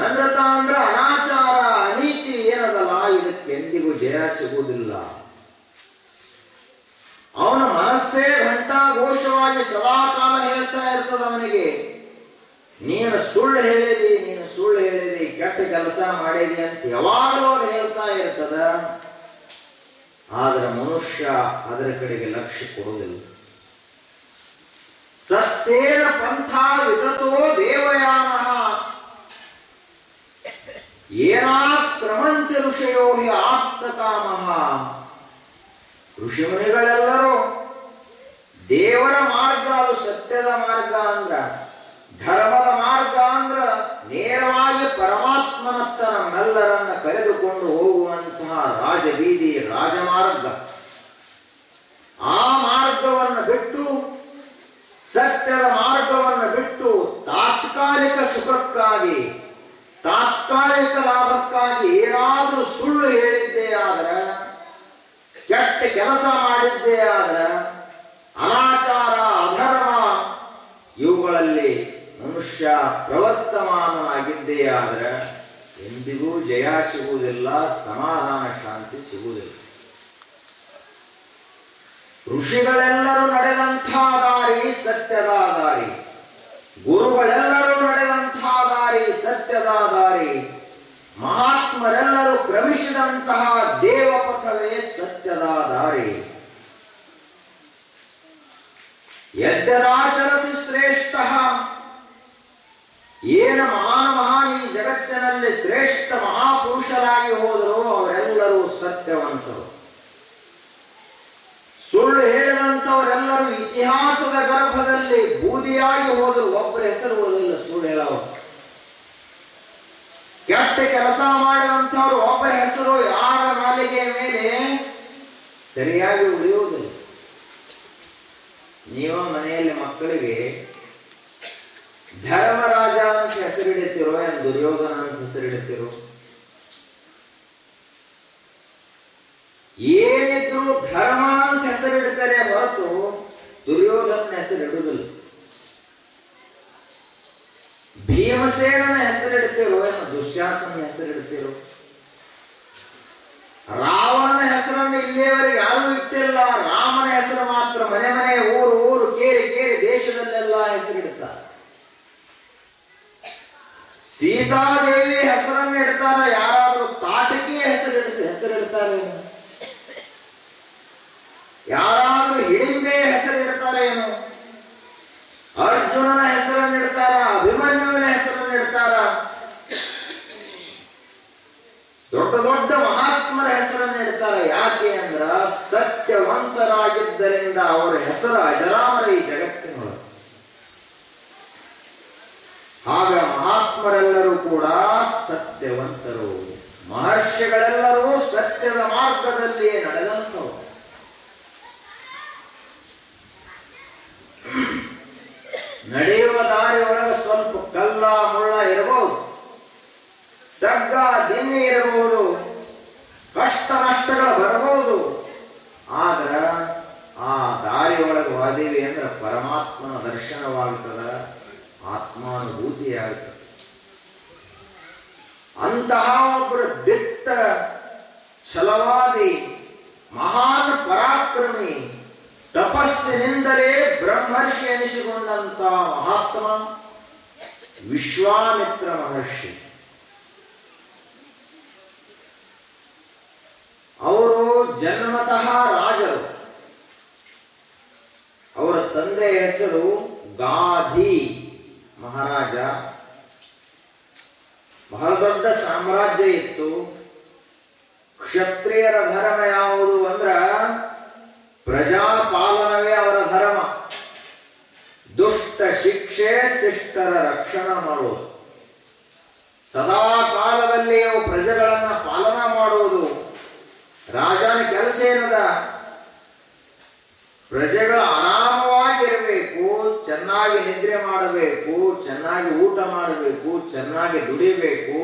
ಅನೃತ ಅಂದ್ರೆ ಅನಾಚಾರ, ಅನೀತಿ ಏನದಲ್ಲ, ಇದಕ್ಕೆಂದಿಗೂ ಜಯ ಸಿಗುವುದಿಲ್ಲ. ಅವನ ಮನಸ್ಸೇ ಘಂಟಾಘೋಷವಾಗಿ ಸದಾಕಾಲ ಹೇಳ್ತಾ ಇರ್ತದ ಅವನಿಗೆ, ನೀನು ಸುಳ್ಳು ಹೇಳಿದಿ, ನೀನು ಸುಳ್ಳು ಹೇಳಿದಿ, ಕೆಟ್ಟ ಕೆಲಸ ಮಾಡಿದಿ ಅಂತ ಯಾವಾಗಲೂ ಅದು ಹೇಳ್ತಾ ಇರ್ತದ. ಆದ್ರೆ ಮನುಷ್ಯ ಅದರ ಕಡೆಗೆ ಲಕ್ಷ್ಯ ಕೊಡುವುದಿಲ್ಲ. ಸತ್ಯೇನ ಪಂಥಾ ವಿತತೋ ದೇವಯಾನಃ ಏನಾಕ್ರಮಂತಿ ಋಷಯೋ ಹಿ ಆಪ್ತಕಾಮಃ. ಋಷಿಮುನಿಗಳೆಲ್ಲರೂ ದೇವರ ಮಾರ್ಗ, ಅದು ಸತ್ಯದ ಮಾರ್ಗ ಅಂದ್ರ, ಧರ್ಮದ ಮಾರ್ಗ ಅಂದ್ರ ನೇರವಾಗಿ ಪರಮಾತ್ಮನತ್ತ ನಮ್ಮೆಲ್ಲರನ್ನ ಕರೆದುಕೊಂಡು ಹೋಗುವಂತಹ ರಾಜಬೀದಿ, ರಾಜಮಾರ್ಗ. ಆ ಮಾರ್ಗವನ್ನು ಬಿಟ್ಟು, ಸತ್ಯದ ಮಾರ್ಗವನ್ನು ಬಿಟ್ಟು ತಾತ್ಕಾಲಿಕ ಸುಖಕ್ಕಾಗಿ, ತಾತ್ಕಾಲಿಕ ಲಾಭಕ್ಕಾಗಿ ಏನಾದರೂ ಸುಳ್ಳು ಹೇಳಿದ್ದೇ ಆದ್ರೆ, ಕೆಟ್ಟ ಕೆಲಸ ಮಾಡಿದ್ದೇ ಆದ್ರೆ, ಅನಾಚಾರ, ಅಧರ್ಮ ಇವುಗಳಲ್ಲಿ ಮನುಷ್ಯ ಪ್ರವರ್ತಮಾನನಾಗಿದ್ದೇ ಆದ್ರೆ ಎಂದಿಗೂ ಜಯ ಸಿಗುವುದಿಲ್ಲ, ಸಮಾಧಾನ ಶಾಂತಿ ಸಿಗುವುದಿಲ್ಲ. ಋಷಿಗಳೆಲ್ಲರೂ ನಡೆದಂತಹ ದಾರಿ ಸತ್ಯದ ದಾರಿ, ಗುರುಗಳೆಲ್ಲರೂ ನಡೆದಂತಹ ದಾರಿ ಸತ್ಯದ ದಾರಿ, ಮಹಾತ್ಮರೆಲ್ಲರೂ ಕ್ರಮಿಸಿದಂತಹ ದೇವಪಥವೇ ಸತ್ಯದ ದಾರಿ. ಯದ್ಯದಾಚರತಿ ಶ್ರೇಷ್ಠ, ಏನು ಮಹಾನ್ ಈ ಜಗತ್ತಿನಲ್ಲಿ ಶ್ರೇಷ್ಠ ಮಹಾಪುರುಷರಾಗಿ ಹೋದರು ಅವರೆಲ್ಲರೂ ಸತ್ಯವಂತರು. ಸುಳ್ಳು ಹೇಳಿದಂಥವರೆಲ್ಲರೂ ಇತಿಹಾಸದ ಗರ್ಭದಲ್ಲಿ ಬೂದಿಯಾಗಿ ಹೋದರು, ಒಬ್ಬರ ಹೆಸರು ಓದಿಲ್ಲ ಸುಳ್ಳು ಹೇಳೋರು. ಕೆಟ್ಟ ಕೆಲಸ ಮಾಡಿದಂಥವ್ರು ಒಬ್ಬರ ಹೆಸರು ಯಾರ ನಾಲಿಗೆಯ ಮೇಲೆ ಸರಿಯಾಗಿ ಉಳಿಯುವುದಿಲ್ಲ. ನೀವು ಮನೆಯಲ್ಲಿ ಮಕ್ಕಳಿಗೆ ಧರ್ಮರಾಜ ಅಂತ ಹೆಸರಿಡುತ್ತೀರೋ ಏನು ದುರ್ಯೋಧನ ಅಂತ ಹೆಸರಿಡುತ್ತೀರೋ? ಏನಿದ್ರು ಧರ್ಮ ಅಂತ ಹೆಸರಿಡ್ತಾರೆ ಹೊರತು ದುರ್ಯೋಧನ ಹೆಸರಿಡುವುದಿಲ್ಲ. ಭೀಮಸೇನನ ಹೆಸರಿಡ್ತೀರೋ ಏನು ದುಶ್ಯಾಸನ ಹೆಸರಿಡ್ತೀರೋ? ರಾವಣನ ಹೆಸರನ್ನು ಇಲ್ಲಿಯವರೆಗೆ ಯಾರೂ ಇಟ್ಟಿಲ್ಲ. ರಾಮನ ಹೆಸರು ಮಾತ್ರ ಮನೆ ಮನೆ, ಊರು ಊರು, ಕೇರಿ ಕೇರಿ ದೇಶದಲ್ಲೆಲ್ಲ ಹೆಸರಿಡ್ತಾರೆ. ಸೀತಾದೇವಿ ಹೆಸರನ್ನು ಇಡ್ತಾರ, ಯಾರಾದ್ರೂ ತಾಟಕಿಯ ಹೆಸರಿಡ್ತಾರೆ, ಯಾರಾದ್ರೂ ಹಿಡಿಂಬೆ ಹೆಸರಿಡ್ತಾರೇನು? ಅರ್ಜುನನ ಹೆಸರನ್ನು ಇಡ್ತಾರ, ಅಭಿಮನ್ಯುವಿನ ಹೆಸರನ್ನು ಇಡ್ತಾರ, ದೊಡ್ಡ ದೊಡ್ಡ ಮಹಾತ್ಮರ ಹೆಸರನ್ನು ಇಡ್ತಾರೆ. ಯಾಕೆ ಅಂದ್ರ ಸತ್ಯವಂತರಾಗಿದ್ದರಿಂದ ಅವರ ಹೆಸರು ಅಜರಾಮರ ಈ ಜಗತ್ತಿನೊಳಗೆ. ಆಗ ಮಹಾತ್ಮರೆಲ್ಲರೂ ಕೂಡ ಸತ್ಯವಂತರು, ಮಹರ್ಷಿಗಳೆಲ್ಲರೂ ಸತ್ಯದ ಮಾರ್ಗದಲ್ಲಿಯೇ ನಡೆದಂಥವು. ನಡೆಯುವ ದಾರಿಯೊಳಗೆ ಸ್ವಲ್ಪ ಕಲ್ಲ ಮುಳ್ಳ ಇರಬಹುದು, ತಗ್ಗ ದಿನ್ನೆ ಇರಬಹುದು, ಕಷ್ಟ ನಷ್ಟಗಳು ಬರಬಹುದು. ಆದ್ರ ಆ ದಾರಿಯೊಳಗೆ ಹೋದಿವಿ ಅಂದ್ರೆ ಪರಮಾತ್ಮನ ದರ್ಶನವಾಗ್ತದ, ಆತ್ಮಾನುಭೂತಿಯಾಗುತ್ತದೆ. ಅಂತಹ ಒಬ್ಬರು ದಿಟ್ಟ ಛಲವಾದಿ ಮಹಾನ್ ಪರಾಕ್ರಮಿ, ತಪಸ್ಸಿನಿಂದಲೇ ಬ್ರಹ್ಮರ್ಷಿ ಎನಿಸಿಕೊಂಡಂತ ಮಹಾತ್ಮ ವಿಶ್ವಾಮಿತ್ರ ಮಹರ್ಷಿ. ಅವರು ಜನ್ಮತಃ ರಾಜರು. ಅವರ ತಂದೆಯ ಹೆಸರು ಗಾಧಿ ಮಹಾರಾಜ. ಬಹಳ ದೊಡ್ಡ ಸಾಮ್ರಾಜ್ಯ ಇತ್ತು. ಕ್ಷತ್ರಿಯರ ಧರ್ಮ ಯಾವುದು ಅಂದ್ರ ಪ್ರಜಾಪಾಲನವೇ ಅವರ ಧರ್ಮ. ದುಷ್ಟ ಶಿಕ್ಷೆ, ಶಿಷ್ಟರ ರಕ್ಷಣೆ ಮಾಡುವುದು, ಸದಾ ಕಾಲದಲ್ಲಿ ಅವು ಪ್ರಜೆಗಳನ್ನ ಪಾಲನ ಮಾಡುವುದು ರಾಜನ ಕೆಲಸ ಏನದ? ಪ್ರಜೆಗಳು ಆರಾಮವಾಗಿರಬೇಕು, ಚೆನ್ನಾಗಿ ನಿದ್ರೆ ಮಾಡಬೇಕು, ಚೆನ್ನಾಗಿ ಊಟ ಮಾಡಬೇಕು, ಚೆನ್ನಾಗಿ ದುಡಿಬೇಕು,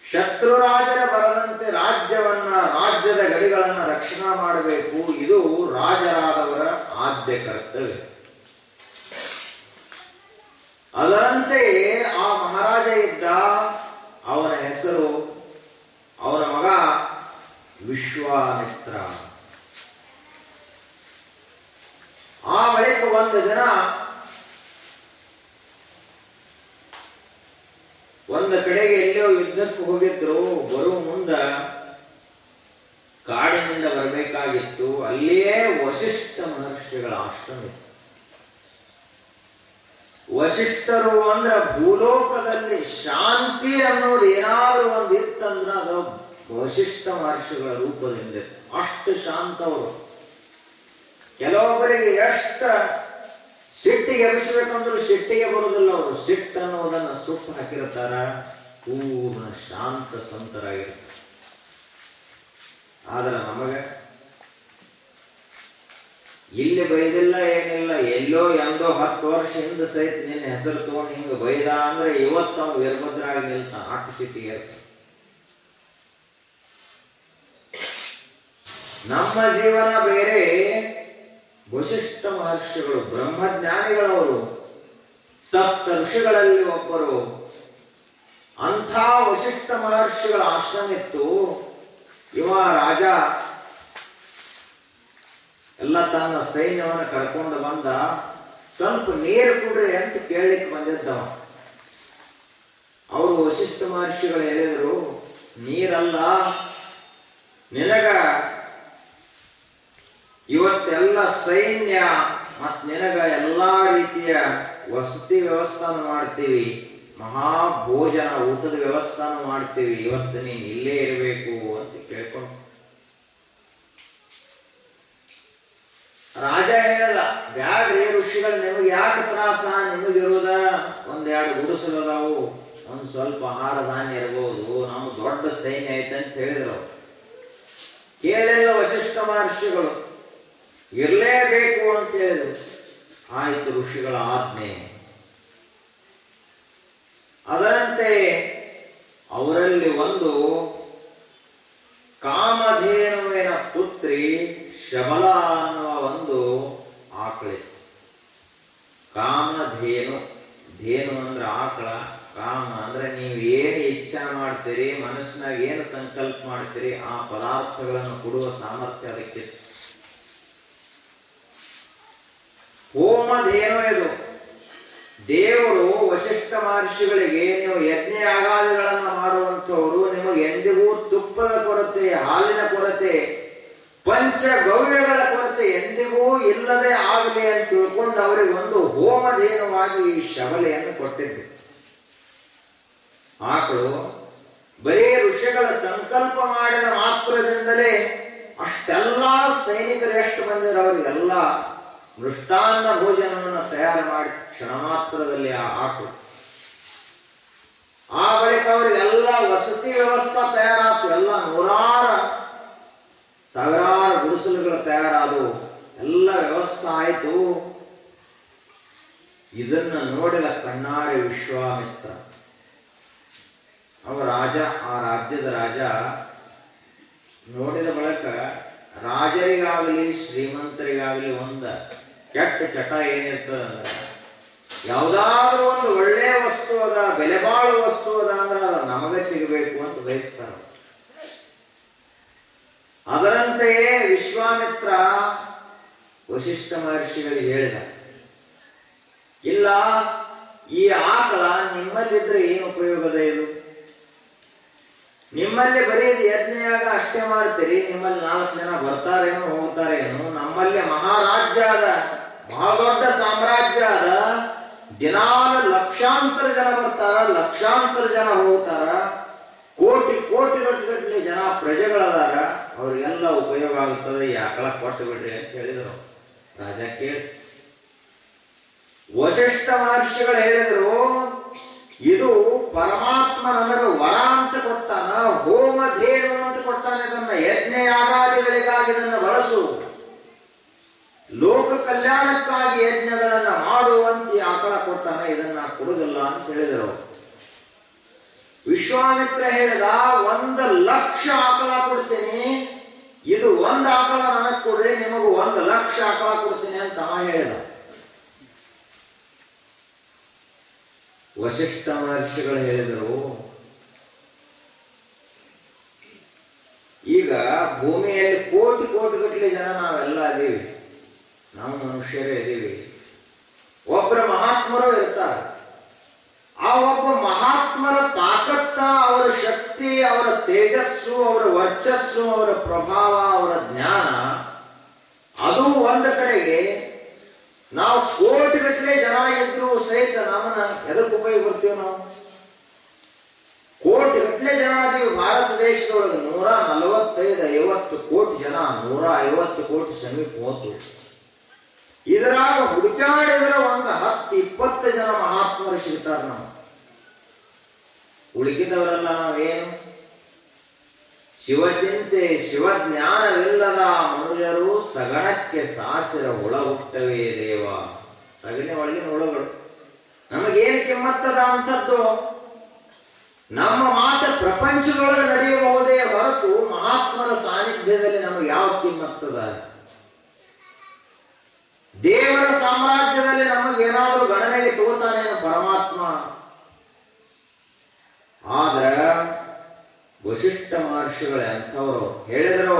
ಶತ್ರು ರಾಜರ ಬರದಂತೆ ರಾಜ್ಯದ ಗಡಿಗಳನ್ನ ರಕ್ಷಣಾ ಮಾಡಬೇಕು. ಇದು ರಾಜರಾದವರ ಆದ್ಯ ಕರ್ತವ್ಯ. ಅದರಂತೆಯೇ ಆ ಮಹಾರಾಜ ಇದ್ದ. ಅವನ ಹೆಸರು, ಅವನ ಮಗ ವಿಶ್ವಾಮಿತ್ರ. ಆ ಬಳಿಕ ಒಂದು ದಿನ ಒಂದು ಕಡೆಗೆ ಎಲ್ಲಿಯೋ ಯುದ್ಧಕ್ಕೆ ಹೋಗಿದ್ರು. ಬರುವ ಮುಂದ ಕಾಡಿನಿಂದ ಬರಬೇಕಾಗಿತ್ತು. ಅಲ್ಲಿಯೇ ವಸಿಷ್ಠ ಮಹರ್ಷಿಗಳ ಆಶ್ರಮ ಇತ್ತು. ವಸಿಷ್ಠರು ಅಂದ್ರೆ ಭೂಲೋಕದಲ್ಲಿ ಶಾಂತಿ ಅನ್ನೋದು ಏನಾದ್ರೂ ಒಂದು ಇತ್ತಂದ್ರ ಅದು ವಸಿಷ್ಠ ಮಹರ್ಷಿಗಳ ರೂಪದಿಂದ. ಅಷ್ಟು ಶಾಂತವರು. ಕೆಲವೊಬ್ಬರಿಗೆ ಎಷ್ಟ ಸಿಟ್ಟಿಗೆ ಎಬ್ಬಿಸಬೇಕಂದ್ರೂ ಸಿಟ್ಟಿಗೆ ಬರುವುದಿಲ್ಲ. ಅವರು ಸಿಟ್ಟು ಅನ್ನೋದನ್ನ ಸುಟ್ಟು ಹಾಕಿರ್ತಾರ. ಪೂರ್ಣ ಶಾಂತ ಸಂತರಾಗಿರ್ತಾರೆ. ಆದ್ರೆ ನಮಗೆ ಇಲ್ಲಿ ಬೈದಿಲ್ಲ, ಏನಿಲ್ಲ. ಎಲ್ಲೋ ಎಂದೋ 10 ವರ್ಷ ಹಿಂದೆ ಸಹಿತ ನಿನ್ನ ಹೆಸರು ತಗೊಂಡು ಹಿಂಗೆ ಬೈದ ಅಂದ್ರೆ ಇವತ್ತು ಅವ್ನು ವೀರಭದ್ರಾಗಿ ನಿಲ್ತಾನ. ಅಟ್ಟು ಸಿಟ್ಟಿಗೆ ನಮ್ಮ ಜೀವನ ಬೇರೆ. ವಸಿಷ್ಠ ಮಹರ್ಷಿಗಳು ಬ್ರಹ್ಮಜ್ಞಾನಿಗಳವರು, ಸಪ್ತ ಋಷಿಗಳಲ್ಲಿ ಒಬ್ಬರು. ಅಂಥ ವಸಿಷ್ಠ ಮಹರ್ಷಿಗಳ ಆಶ್ರಮ ಇತ್ತು. ಇವ ರಾಜ ಎಲ್ಲ ತನ್ನ ಸೈನ್ಯವನ್ನು ಕರ್ಕೊಂಡು ಬಂದ. ಸ್ವಲ್ಪ ನೀರು ಕುಡ್ರಿ ಅಂತ ಕೇಳಲಿಕ್ಕೆ ಬಂದಿದ್ದವ. ಅವರು ವಸಿಷ್ಠ ಮಹರ್ಷಿಗಳು ಹೇಳಿದ್ರು, ನೀರಲ್ಲ, ನಿನಗ ಇವತ್ತೆಲ್ಲ ಸೈನ್ಯ ಮತ್ ನಿನಗ ಎಲ್ಲಾ ರೀತಿಯ ವಸತಿ ವ್ಯವಸ್ಥಾನ ಮಾಡ್ತೀವಿ, ಮಹಾಭೋಜನ ಊಟದ ವ್ಯವಸ್ಥಾನ ಮಾಡ್ತೀವಿ, ಇವತ್ತು ನೀನು ಇಲ್ಲೇ ಇರಬೇಕು ಅಂತ ಕೇಳ್ಕೊಂಡು. ರಾಜ ಹೇಳದ, ಬ್ಯಾಡ್ರಿ ಋಷಿಗಳು, ನಿಮಗೆ ಯಾಕೆ ತ್ರಾಸ? ನಿಮಗಿರುವುದ ಒಂದೆರಡು ಗುಡಿಸಲದಾವು, ಒಂದು ಸ್ವಲ್ಪ ಆಹಾರ ಧಾನ್ಯ ಇರಬಹುದು, ನಮ್ಮ ದೊಡ್ಡ ಸೈನ್ಯ ಐತೆ ಅಂತ ಹೇಳಿದ್ರು. ಕೇಳಿಲ್ಲ ವಸಿಷ್ಠ ಮಹರ್ಷಿಗಳು, ಇರಲೇಬೇಕು ಅಂತ ಹೇಳಿದರು. ಆಯಿತು, ಋಷಿಗಳ ಆಜ್ಞೆ. ಅದರಂತೆ ಅವರಲ್ಲಿ ಒಂದು ಕಾಮಧೇನುವಿನ ಪುತ್ರಿ ಶಬಲ ಅನ್ನುವ ಒಂದು ಆಕಳಿತ್ತು. ಕಾಮಧೇನು, ಧೇನು ಅಂದ್ರೆ ಆಕಳ, ಕಾಮ ಅಂದ್ರೆ ನೀವು ಏನು ಇಚ್ಛೆ ಮಾಡ್ತೀರಿ, ಮನಸ್ಸಿನಾಗ ಏನು ಸಂಕಲ್ಪ ಮಾಡ್ತೀರಿ, ಆ ಪದಾರ್ಥಗಳನ್ನು ಕೊಡುವ ಸಾಮರ್ಥ್ಯ ಅದಕ್ಕಿತ್ತು. ಹೋಮಧೇನು ಇದು. ದೇವರು ವಸಿಷ್ಠ ಮಹರ್ಷಿಗಳಿಗೆ, ನೀವು ಯಜ್ಞ ಯಾಗಾದಿಗಳನ್ನು ಮಾಡುವಂಥವರು, ನಿಮಗೆ ಎಂದಿಗೂ ತುಪ್ಪದ ಕೊರತೆ, ಹಾಲಿನ ಕೊರತೆ, ಪಂಚಗವ್ಯಗಳ ಕೊರತೆ ಎಂದಿಗೂ ಇಲ್ಲದೆ ಆಗಲಿ ಅಂತ ತಿಳ್ಕೊಂಡು ಅವರಿಗೆ ಒಂದು ಹೋಮಧೇನುವಾಗಿ ಈ ಶಬಲೆಯನ್ನು ಕೊಟ್ಟಿದ್ರು. ಆಕಳು ಬರೀ ಋಷಿಗಳ ಸಂಕಲ್ಪ ಮಾಡಿದ ಮಾತ್ರದಿಂದಲೇ ಅಷ್ಟೆಲ್ಲ ಸೈನಿಕರು ಎಷ್ಟು ಬಂದಿರೋ ಅವರಿಗೆಲ್ಲ ಮೃಷ್ಟಾನ್ನ ಭೋಜನವನ್ನು ತಯಾರು ಮಾಡಿ ಕ್ಷಣ ಮಾತ್ರದಲ್ಲಿ ಆ ಆಕಳು. ಆ ಬಳಿಕ ಅವರಿಗೆಲ್ಲ ವಸತಿ ವ್ಯವಸ್ಥೆ ತಯಾರಾಯ್ತು. ಎಲ್ಲ ನೂರಾರು ಸಾವಿರಾರು ಗುಡಿಸಲುಗಳು ತಯಾರಾದವು, ಎಲ್ಲ ವ್ಯವಸ್ಥೆ ಆಯಿತು. ಇದನ್ನು ನೋಡಿದ ಕಣ್ಣಾರೆ ವಿಶ್ವಾಮಿತ್ರ, ಅವ ರಾಜ, ಆ ರಾಜ್ಯದ ರಾಜ ನೋಡಿದ ಬಳಿಕ ರಾಜರಿಗಾಗಲಿ ಶ್ರೀಮಂತರಿಗಾಗಲಿ ಒಂದು ಕೆಟ್ಟ ಚಟ ಏನಿರ್ತದಂದ್ರೆ, ಯಾವುದಾದ್ರೂ ಒಂದು ಒಳ್ಳೆಯ ವಸ್ತು ಅದ, ಬೆಲೆ ಬಾಳುವ ವಸ್ತು ಅದ ಅಂದ್ರೆ ಅದು ನಮಗೆ ಸಿಗಬೇಕು ಅಂತ ಬಯಸ್ತಾರೆ. ಅದರಂತೆಯೇ ವಿಶ್ವಾಮಿತ್ರ ವಸಿಷ್ಠ ಮಹರ್ಷಿಗಳಿಗೆ ಹೇಳಿದ, ಇಲ್ಲ, ಈ ಆಕಳ ನಿಮ್ಮಲ್ಲಿದ್ರೆ ಏನು ಉಪಯೋಗದ ಇದು? ನಿಮ್ಮಲ್ಲಿ ಬರೀ ಯಜ್ಞಯಾಗ ಅಷ್ಟೇ ಮಾಡ್ತೀರಿ, ನಿಮ್ಮಲ್ಲಿ 4 ಜನ ಬರ್ತಾರೇನೋ ಹೋಗ್ತಾರೇನೋ. ನಮ್ಮಲ್ಲಿ ಮಹಾರಾಜ್ಯ ಅದ, ಬಹಳ ದೊಡ್ಡ ಸಾಮ್ರಾಜ್ಯ ಅದ, ದಿನಾಲು ಲಕ್ಷಾಂತರ ಜನ ಬರ್ತಾರ, ಲಕ್ಷಾಂತರ ಜನ ಹೋಗ್ತಾರ, ಕೋಟಿ ಕೋಟಿ ಗಟ್ಟಲೆ ಜನ ಪ್ರಜೆಗಳದಾರ, ಅವ್ರಿಗೆಲ್ಲ ಉಪಯೋಗ ಆಗುತ್ತದೆ, ಈ ಆಕಳ ಕೊಟ್ಟು ಬಿಡ್ರಿ ಅಂತ ಹೇಳಿದರು. ರಾಜ ಕೇಳಿ ವಸಿಷ್ಠ ಮಹರ್ಷಿಗಳು ಹೇಳಿದರು, ಇದು ಪರಮಾತ್ಮ ನನಗೆ ವರ ಅಂತ ಕೊಟ್ಟಾನ, ಹೋಮಧೇನು ಅಂತ ಕೊಟ್ಟಾನ, ಇದನ್ನ ಯಜ್ಞ ಯಾಗಾದಿಗಳಿಗಾಗಿ ಇದನ್ನು ಬಳಸು, ಲೋಕ ಕಲ್ಯಾಣಕ್ಕಾಗಿ ಯಜ್ಞಗಳನ್ನ ಮಾಡುವಂತೆ ಆಕಳ ಕೊಟ್ಟಾನ, ಇದನ್ನ ಕೊಡುದಿಲ್ಲ ಅಂತ ಹೇಳಿದರು. ವಿಶ್ವಾಮಿತ್ರ ಹೇಳಿದ, 1,00,000 ಆಕಳ ಕೊಡ್ತೀನಿ, ಇದು 1 ಆಕಳ ನನಗೆ ಕೊಡ್ರಿ, ನಿಮಗೂ 1,00,000 ಆಕಳ ಕೊಡ್ತೀನಿ ಅಂತ ಅವ ಹೇಳಿದ. ವಸಿಷ್ಠ ಮಹರ್ಷಿಗಳು ಹೇಳಿದರು, ಈಗ ಭೂಮಿಯಲ್ಲಿ ಕೋಟಿ ಕೋಟಿ ಗಟ್ಟಲೆ ಜನ ನಾವೆಲ್ಲ ಅದೀವಿ, ನಾವು ಮನುಷ್ಯರೇ ಇದೀವಿ. ಒಬ್ಬರ ಮಹಾತ್ಮರು ಇರ್ತಾರೆ. ಆ ಒಬ್ಬ ಮಹಾತ್ಮರ ತಾಕತ್ತ, ಅವರ ಶಕ್ತಿ, ಅವರ ತೇಜಸ್ಸು, ಅವರ ವರ್ಚಸ್ಸು, ಅವರ ಪ್ರಭಾವ, ಅವರ ಜ್ಞಾನ, ಅದು ಒಂದು ಕಡೆಗೆ. ನಾವು ಕೋಟಿಗಟ್ಟಲೆ ಜನ ಇದ್ರು ಸಹಿತ ನಮ್ಮನ್ನ ಎದಕ್ಕೆ ಉಪಯೋಗ ಬರ್ತೀವಿ? ನಾವು ಕೋಟಿಗಟ್ಟಲೆ ಜನ ಅದೀವಿ ಭಾರತ ದೇಶದೊಳಗೆ. 145-50 ಕೋಟಿ ಜನ, 150 ಕೋಟಿ ಸಮೀಪ ಹೋತು. ಇದರಾಗ ಹುಡುಕಾಡಿದ್ರೆ ಒಂದು 10-20 ಜನ ಮಹಾತ್ಮರು ಸಿಗ್ತಾರ. ನಾವು ಉಳಿಕಿದವರೆಲ್ಲ ನಾವೇನು ಶಿವಚಿಂತೆ ಶಿವಜ್ಞಾನವಿಲ್ಲದ ಮನುಜರು ಸಗಣಕ್ಕೆ ಸಾಸಿರ ಹುಳ ಹುಟ್ಟವೇ ದೇವ. ಸಗಣಿ ಒಳಗಿನ ಹುಳಗಳು. ನಮಗೇನು ಕಿಮ್ಮತ್ತದ ಅಂಥದ್ದು? ನಮ್ಮ ಮಾತು ಪ್ರಪಂಚದೊಳಗೆ ನಡೆಯಬಹುದೇ ಹೊರತು ಮಹಾತ್ಮರ ಸಾನ್ನಿಧ್ಯದಲ್ಲಿ ನಮಗೆ ಯಾವ ಕಿಮ್ಮತ್ತದ? ದೇವರ ಸಾಮ್ರಾಜ್ಯದಲ್ಲಿ ನಮಗೇನಾದರೂ ಗಣನೆಗೆ ತಗೋತಾನೇನು ಪರಮಾತ್ಮ? ಆದ್ರೆ ವಸಿಷ್ಠ ಮಹರ್ಷಿಗಳು ಎಂಥವರು ಹೇಳಿದ್ರು,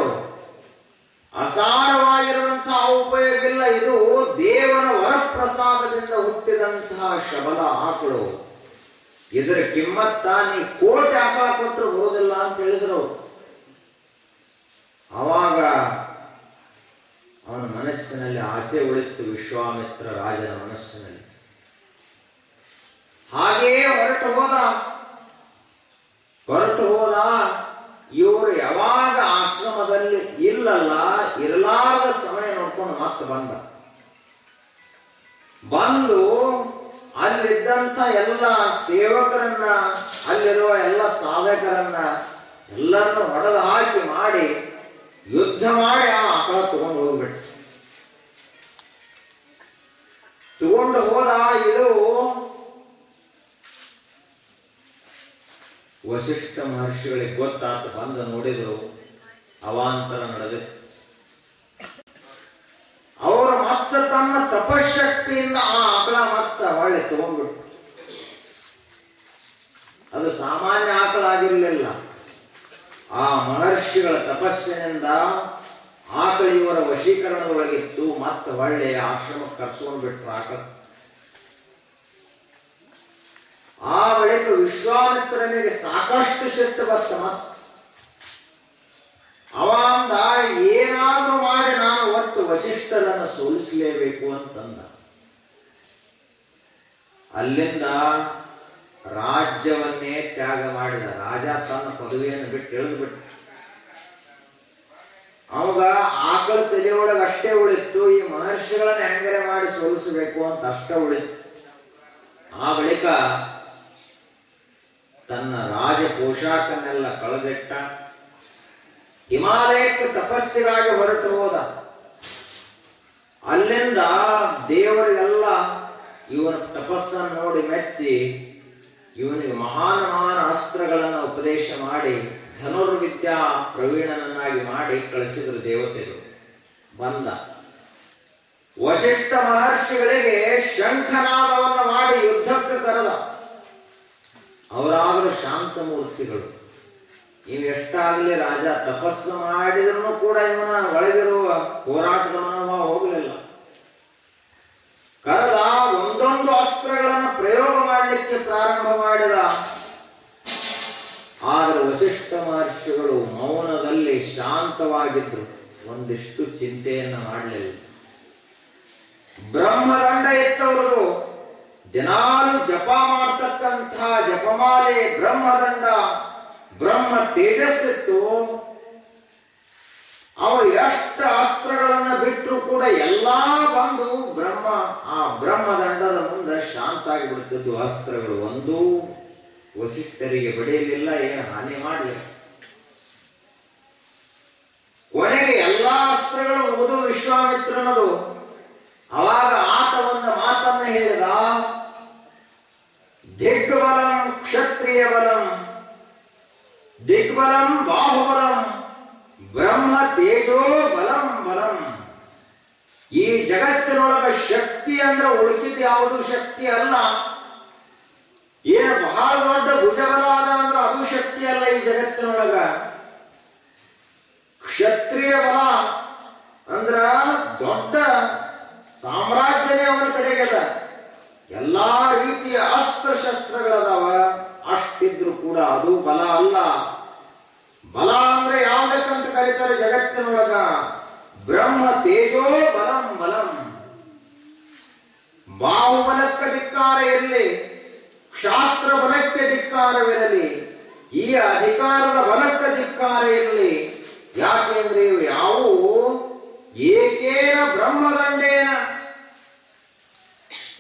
ಅಸಾರವಾಗಿರುವಂತಹ ಉಪಯೋಗ ಇಲ್ಲ, ಇದು ದೇವರ ವರಪ್ರಸಾದದಿಂದ ಹುಟ್ಟಿದಂತಹ ಶಬಲ ಆಕಳು, ಇದರ ಕಿಮ್ಮತ್ತ ನೀ ಕೋಟಿ ಆಕಳ ಕೊಟ್ಟರು ಬರುವುದಿಲ್ಲ ಅಂತ ಹೇಳಿದ್ರು. ಆವಾಗ ಅವನ ಮನಸ್ಸಿನಲ್ಲಿ ಆಸೆ ಉಳಿತು, ವಿಶ್ವಾಮಿತ್ರ ರಾಜನ ಮನಸ್ಸಿನಲ್ಲಿ. ಹಾಗೆಯೇ ಹೊರಟು ಹೋದ. ಇವರು ಯಾವಾಗ ಆಶ್ರಮದಲ್ಲಿ ಇರಲಾರದ ಸಮಯ ನೋಡ್ಕೊಂಡು ಮತ್ತೆ ಬಂದು ಅಲ್ಲಿದ್ದಂಥ ಎಲ್ಲ ಸೇವಕರನ್ನ, ಅಲ್ಲಿರುವ ಎಲ್ಲ ಸಾಧಕರನ್ನ ಎಲ್ಲರನ್ನು ಹೊಡೆದು ಹಾಕಿ ಮಾಡಿ ಯುದ್ಧ ಮಾಡಿ ಆ ಆಕಳ ತಗೊಂಡು ಹೋಗ್ಬಿಟ್ಟು ತಗೊಂಡು ಹೋದ. ಇದು ವಸಿಷ್ಠ ಮಹರ್ಷಿಗಳಿಗೆ ಗೊತ್ತಾತ. ಬಂದು ನೋಡಿದ್ರು, ಅವಾಂತರ ನಡೆದ. ಅವರು ಮತ್ತೆ ತಮ್ಮ ತಪಶಕ್ತಿಯಿಂದ ಆ ಆಕಳ ಮತ್ತೆ ಒಳ್ಳೆ ತಗೊಂಡ್ಬಿಟ್ಟು. ಅದು ಸಾಮಾನ್ಯ ಆಕಳ ಆಗಿರಲಿಲ್ಲ. ಆ ಮಹರ್ಷಿಗಳ ತಪಸ್ಸಿನಿಂದ ಆಕಳ ಇವರ ವಶೀಕರಣದೊಳಗಿತ್ತು. ಮತ್ತೆ ಒಳ್ಳೆ ಆಶ್ರಮಕ್ಕೆ ಕರ್ಸ್ಕೊಂಡು ಬಿಟ್ರು ಆಕಳ. ಆ ಬಳಿಕ ವಿಶ್ವಾಮಿತ್ರನಿಗೆ ಸಾಕಷ್ಟು ಸಿಟ್ಟು ಬತ್ತ. ಅವಂದ ಏನಾದ್ರೂ ಮಾಡಿ ನಾನು ಒಟ್ಟು ವಸಿಷ್ಠರನ್ನು ಸೋಲಿಸಲೇಬೇಕು ಅಂತಂದ. ಅಲ್ಲಿಂದ ರಾಜ್ಯವನ್ನೇ ತ್ಯಾಗ ಮಾಡಿದ. ರಾಜ ತನ್ನ ಪದವಿಯನ್ನು ಬಿಟ್ಟು ಇಳಿದು ಬಿಟ್ಟ. ಅವಾಗ ಆಕಳ ತಲೆಯೊಳಗೆ ಅಷ್ಟೇ ಉಳಿತು, ಈ ಮಹರ್ಷಿಗಳನ್ನ ಹೆಂಗರೆ ಮಾಡಿ ಸೋಲಿಸಬೇಕು ಅಂತ ಅಷ್ಟೇ ಉಳಿತು. ಆ ಬಳಿಕ ತನ್ನ ರಾಜ ಪೋಷಾಕನ್ನೆಲ್ಲ ಕಳೆದಿಟ್ಟ. ಹಿಮಾಲಯಕ್ಕೆ ತಪಸ್ಸಿಗಾಗಿ ಹೊರಟು ಹೋದ. ಅಲ್ಲಿಂದ ದೇವರಿಗೆಲ್ಲ ಇವನ ತಪಸ್ಸನ್ನು ನೋಡಿ ಮೆಚ್ಚಿ ಇವನಿಗೆ ಮಹಾನ್ ಅಸ್ತ್ರಗಳನ್ನು ಉಪದೇಶ ಮಾಡಿ ಧನುರ್ವಿದ್ಯಾ ಪ್ರವೀಣನನ್ನಾಗಿ ಮಾಡಿ ಕಳಿಸಿದ್ರು ದೇವತೆಗಳು. ಬಂದ ವಸಿಷ್ಠ ಮಹರ್ಷಿಗಳಿಗೆ ಶಂಖನಾದವನ್ನು ಮಾಡಿ ಯುದ್ಧಕ್ಕೆ ಕರೆದ. ಅವರಾದರೂ ಶಾಂತ ಮೂರ್ತಿಗಳು. ಇವು ಎಷ್ಟಾಗಲಿ ರಾಜ ತಪಸ್ಸು ಮಾಡಿದ್ರು ಕೂಡ ಇವನ ಒಳಗಿರುವ ಹೋರಾಟದ ಮನೋಭಾವ ಹೋಗಲಿಲ್ಲ. ಕರೆದ, ಒಂದೊಂದು ಅಸ್ತ್ರಗಳನ್ನು ಪ್ರಯೋಗ ಮಾಡಲಿಕ್ಕೆ ಪ್ರಾರಂಭ ಮಾಡಿದ. ಆದರೆ ವಸಿಷ್ಠ ಮಹರ್ಷಿಗಳು ಮೌನದಲ್ಲಿ ಶಾಂತವಾಗಿದ್ರು. ಒಂದಿಷ್ಟು ಚಿಂತೆಯನ್ನು ಮಾಡಲಿಲ್ಲ. ಬ್ರಹ್ಮದಂಡ ಇತ್ತವರು ದಿನಾಲು ಜಪ ಮಾಡ್ತಕ್ಕಂತಹ ಜಪಮಾಲೆ ಬ್ರಹ್ಮದಂಡ, ಬ್ರಹ್ಮ ತೇಜಸ್ಸಿತ್ತು. ಅವರು ಎಷ್ಟು ಅಸ್ತ್ರಗಳನ್ನು ಬಿಟ್ಟರು ಕೂಡ ಎಲ್ಲಾ ಬಂದು ಆ ಬ್ರಹ್ಮದಂಡದ ಮುಂದೆ ಶಾಂತ ಆಗಿಬಿಡ್ತಿದ್ದು. ಅಸ್ತ್ರಗಳು ಒಂದೂ ವಸಿಷ್ಠರಿಗೆ ಬಡಿಯಲಿಲ್ಲ, ಏನು ಹಾನಿ ಮಾಡಲಿಲ್ಲ. ಕೊನೆಗೆ ಎಲ್ಲಾ ಅಸ್ತ್ರಗಳು ಮುಗಿದು ವಿಶ್ವಾಮಿತ್ರನದು. ಅವಾಗ ಆತ ಒಂದು ಮಾತನ್ನ ಹೇಳಿದ, ದಿಗ್ಬಲಂ ಕ್ಷತ್ರಿಯ ಬಲಂ, ದಿಗ್ಬಲಂ ಬಾಹುಬಲಂ, ಬ್ರಹ್ಮ ತೇಜೋ ಬಲಂ ಬಲಂ. ಈ ಜಗತ್ತಿನೊಳಗ ಶಕ್ತಿ ಅಂದ್ರೆ ಉಳಿಕಿದ ಯಾವುದು ಶಕ್ತಿ ಅಲ್ಲ. ಏನು ಬಹಳ ದೊಡ್ಡ ಭುಜಬಲ ಅದ ಅಂದ್ರೆ ಅದು ಶಕ್ತಿ ಅಲ್ಲ. ಈ ಜಗತ್ತಿನೊಳಗ ಕ್ಷತ್ರಿಯ ಬಲ ಅಂದ್ರ ದೊಡ್ಡ ಸಾಮ್ರಾಜ್ಯನೇ ಅವನ ಕಡೆಗದ. ಎಲ್ಲಾ ರೀತಿಯ ಅಸ್ತ್ರ ಶಸ್ತ್ರಗಳದಾವ. ಅಷ್ಟಿದ್ರು ಕೂಡ ಅದು ಬಲ ಅಲ್ಲ. ಬಲ ಅಂದ್ರೆ ಯಾವುದಕ್ಕಂತ ಕರೀತಾರೆ ಜಗತ್ತಿನೊಳಗ? ಬ್ರಹ್ಮ ತೇಜೋ ಬಲಂ ಬಲಂ. ಬಾಹುಬಲಕ್ಕೆ ಧಿಕ್ಕಾರ ಇರಲಿ, ಕ್ಷಾತ್ರ ಬಲಕ್ಕೆ ಧಿಕ್ಕಾರವಿರಲಿ, ಈ ಅಧಿಕಾರದ ಬಲಕ್ಕೆ ಧಿಕ್ಕಾರ ಇರಲಿ. ಯಾಕೆಂದ್ರೆ ಇವು ಯಾವುವು ಏಕೇನ ಬ್ರಹ್ಮದಂಡೇನ,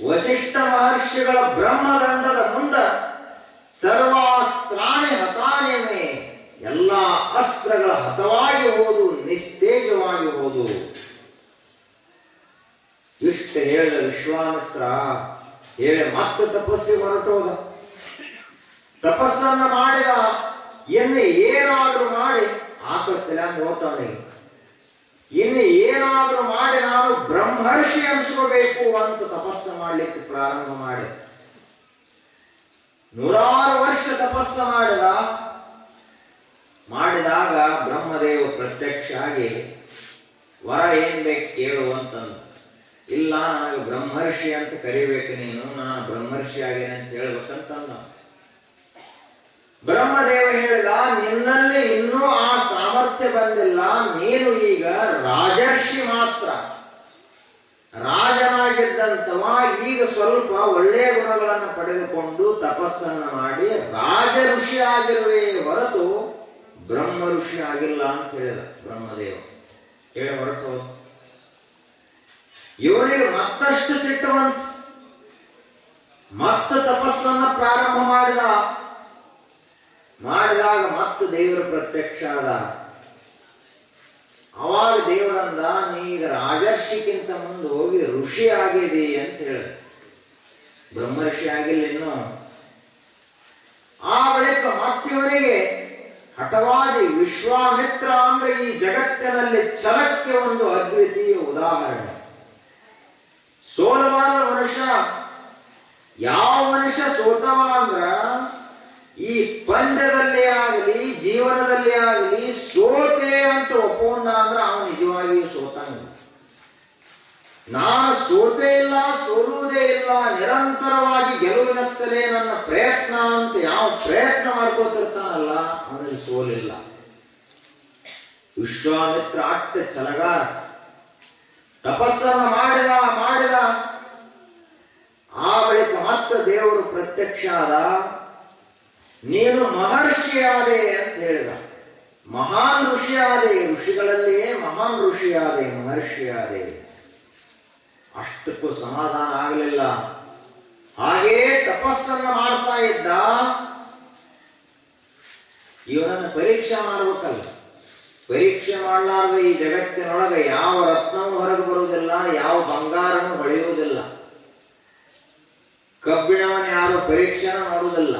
ವಸಿಷ್ಠ ಮಹರ್ಷಿಗಳ ಬ್ರಹ್ಮದಂಡದ ಮುಂದ ಸರ್ವಾಸ್ತ್ರಾಣಿ ಹತಾನೇಮೆ, ಎಲ್ಲ ಅಸ್ತ್ರಗಳ ಹತವಾಗಿ ಹೋದು, ನಿಸ್ತೇಜವಾಗಿ ಹೋದು. ಇಷ್ಟ ಹೇಳಿದ ವಿಶ್ವಾಮಿತ್ರ ಹೇಳಿ ಮತ್ತೆ ತಪಸ್ಸಿಗೆ ಹೊರಟೋದ. ತಪಸ್ಸನ್ನು ಮಾಡಿದ. ಇನ್ನು ಏನಾದ್ರೂ ಮಾಡಿ ಆಕಳ ಹೋಗ್ತಾವನಿಗೆ, ಇನ್ನು ಏನಾದ್ರೂ ಮಾಡಿ ನಾನು ಬ್ರಹ್ಮರ್ಷಿ ಅನ್ಸ್ಕೋಬೇಕು ಅಂತ ತಪಸ್ಸು ಮಾಡ್ಲಿಕ್ಕೆ ಪ್ರಾರಂಭ ಮಾಡಿದ. 100 ವರ್ಷ ತಪಸ್ಸು ಮಾಡಿದಾಗ ಬ್ರಹ್ಮದೇವ ಪ್ರತ್ಯಕ್ಷ ಆಗಿ ವರ ಏನ್ ಬೇಕು ಕೇಳು ಅಂತಂದ. ಇಲ್ಲ, ನನಗೆ ಬ್ರಹ್ಮರ್ಷಿ ಅಂತ ಕರಿಬೇಕು ನೀನು, ನಾನು ಬ್ರಹ್ಮರ್ಷಿ ಆಗೇನೆ ಅಂತ ಹೇಳ್ಬೇಕಂತಂದ. ಬ್ರಹ್ಮದೇವ ಹೇಳಿದ, ನಿನ್ನಲ್ಲಿ ಇನ್ನೂ ಆ ಸಾಮರ್ಥ್ಯ ಬಂದಿಲ್ಲ. ನೀನು ಈಗ ರಾಜರ್ಷಿ ಮಾತ್ರ. ರಾಜನಾಗಿದ್ದಂಥವ ಈಗ ಸ್ವಲ್ಪ ಒಳ್ಳೆಯ ಗುಣಗಳನ್ನು ಪಡೆದುಕೊಂಡು ತಪಸ್ಸನ್ನು ಮಾಡಿ ರಾಜ ಋಷಿ ಆಗಿರುವೆ ಹೊರತು ಬ್ರಹ್ಮ ಋಷಿ ಆಗಿಲ್ಲ ಅಂತ ಹೇಳಿದ ಬ್ರಹ್ಮದೇವ. ಹೇಳಿ ಹೊರಟು ಇವನಿಗೆ ಮತ್ತಷ್ಟು ಸಿಟ್ಟು ಬಂತು. ಮತ್ತೆ ತಪಸ್ಸನ್ನು ಪ್ರಾರಂಭ ಮಾಡಿದಾಗ ಮತ್ತೆ ದೇವರ ಪ್ರತ್ಯಕ್ಷ ಆದ. ಅವಾಗ ದೇವರಂದ, ನೀಗ ರಾಜರ್ಷಿಗಿಂತ ಮುಂದೆ ಹೋಗಿ ಋಷಿ ಆಗಿದಿ ಅಂತ ಹೇಳಿದ. ಬ್ರಹ್ಮರ್ಷಿ ಆಗಿಲ್ಲ ಇನ್ನು. ಆ ಬಳಿಕ ಮತ್ತಿವನಿಗೆ ಹಠವಾದಿ ವಿಶ್ವಾಮಿತ್ರ ಅಂದ್ರೆ ಈ ಜಗತ್ತಿನಲ್ಲಿ ಛಲಕ್ಕೆ ಒಂದು ಅದ್ವಿತೀಯ ಉದಾಹರಣೆ. ಸೋಲವಾದ ಮನುಷ್ಯ, ಯಾವ ಮನುಷ್ಯ ಸೋತವ ಅಂದ್ರ ಈ ಪಂದ್ಯದಲ್ಲಿ ಆಗಲಿ ಜೀವನದಲ್ಲಿ ಆಗಲಿ ಸೋತೆ ಅಂತ ಒಪ್ಕೊಂಡ ಅಂದ್ರ ಅವನು ನಿಜವಾಗಿಯೂ ಸೋತಾನ. ನಾನು ಸೋತೇ ಇಲ್ಲ, ಸೋಲುವುದೇ ಇಲ್ಲ, ನಿರಂತರವಾಗಿ ಗೆಲುವಿನತ್ತಲೇ ನನ್ನ ಪ್ರಯತ್ನ ಅಂತ ಯಾವ ಪ್ರಯತ್ನ ಮಾಡ್ಕೋತಿರ್ತಾನಲ್ಲ ಅವನಿಗೆ ಸೋಲಿಲ್ಲ. ವಿಶ್ವಾಮಿತ್ರ ಅಟ್ಟ ಛಲಗಾರ, ತಪಸ್ಸನ್ನು ಮಾಡಿದ. ಆ ಬಳಿಕ ಮತ್ತೆ ದೇವರು ಪ್ರತ್ಯಕ್ಷ ಆದ, ನೀನು ಮಹರ್ಷಿಯಾದೆ ಅಂತ ಹೇಳಿದ. ಮಹಾನ್ ಋಷಿಯಾದೆ, ಋಷಿಗಳಲ್ಲಿಯೇ ಮಹಾನ್ ಋಷಿಯಾದೆ, ಮಹರ್ಷಿಯಾದೆ. ಅಷ್ಟಕ್ಕೂ ಸಮಾಧಾನ ಆಗಲಿಲ್ಲ. ಹಾಗೇ ತಪಸ್ಸನ್ನು ಮಾಡ್ತಾ ಇದ್ದ. ಇವನನ್ನು ಪರೀಕ್ಷೆ ಮಾಡಬೇಕಲ್ಲ. ಪರೀಕ್ಷೆ ಮಾಡಲಾರ್ದ ಈ ಜಗತ್ತಿನೊಳಗೆ ಯಾವ ರತ್ನವೂ ಹೊರಗೆ ಬರುವುದಿಲ್ಲ, ಯಾವ ಬಂಗಾರನೂ ಹೊಳೆಯುವುದಿಲ್ಲ. ಕಬ್ಬಿಣವನ್ನು ಯಾರು ಪರೀಕ್ಷೆನ ಮಾಡುವುದಿಲ್ಲ.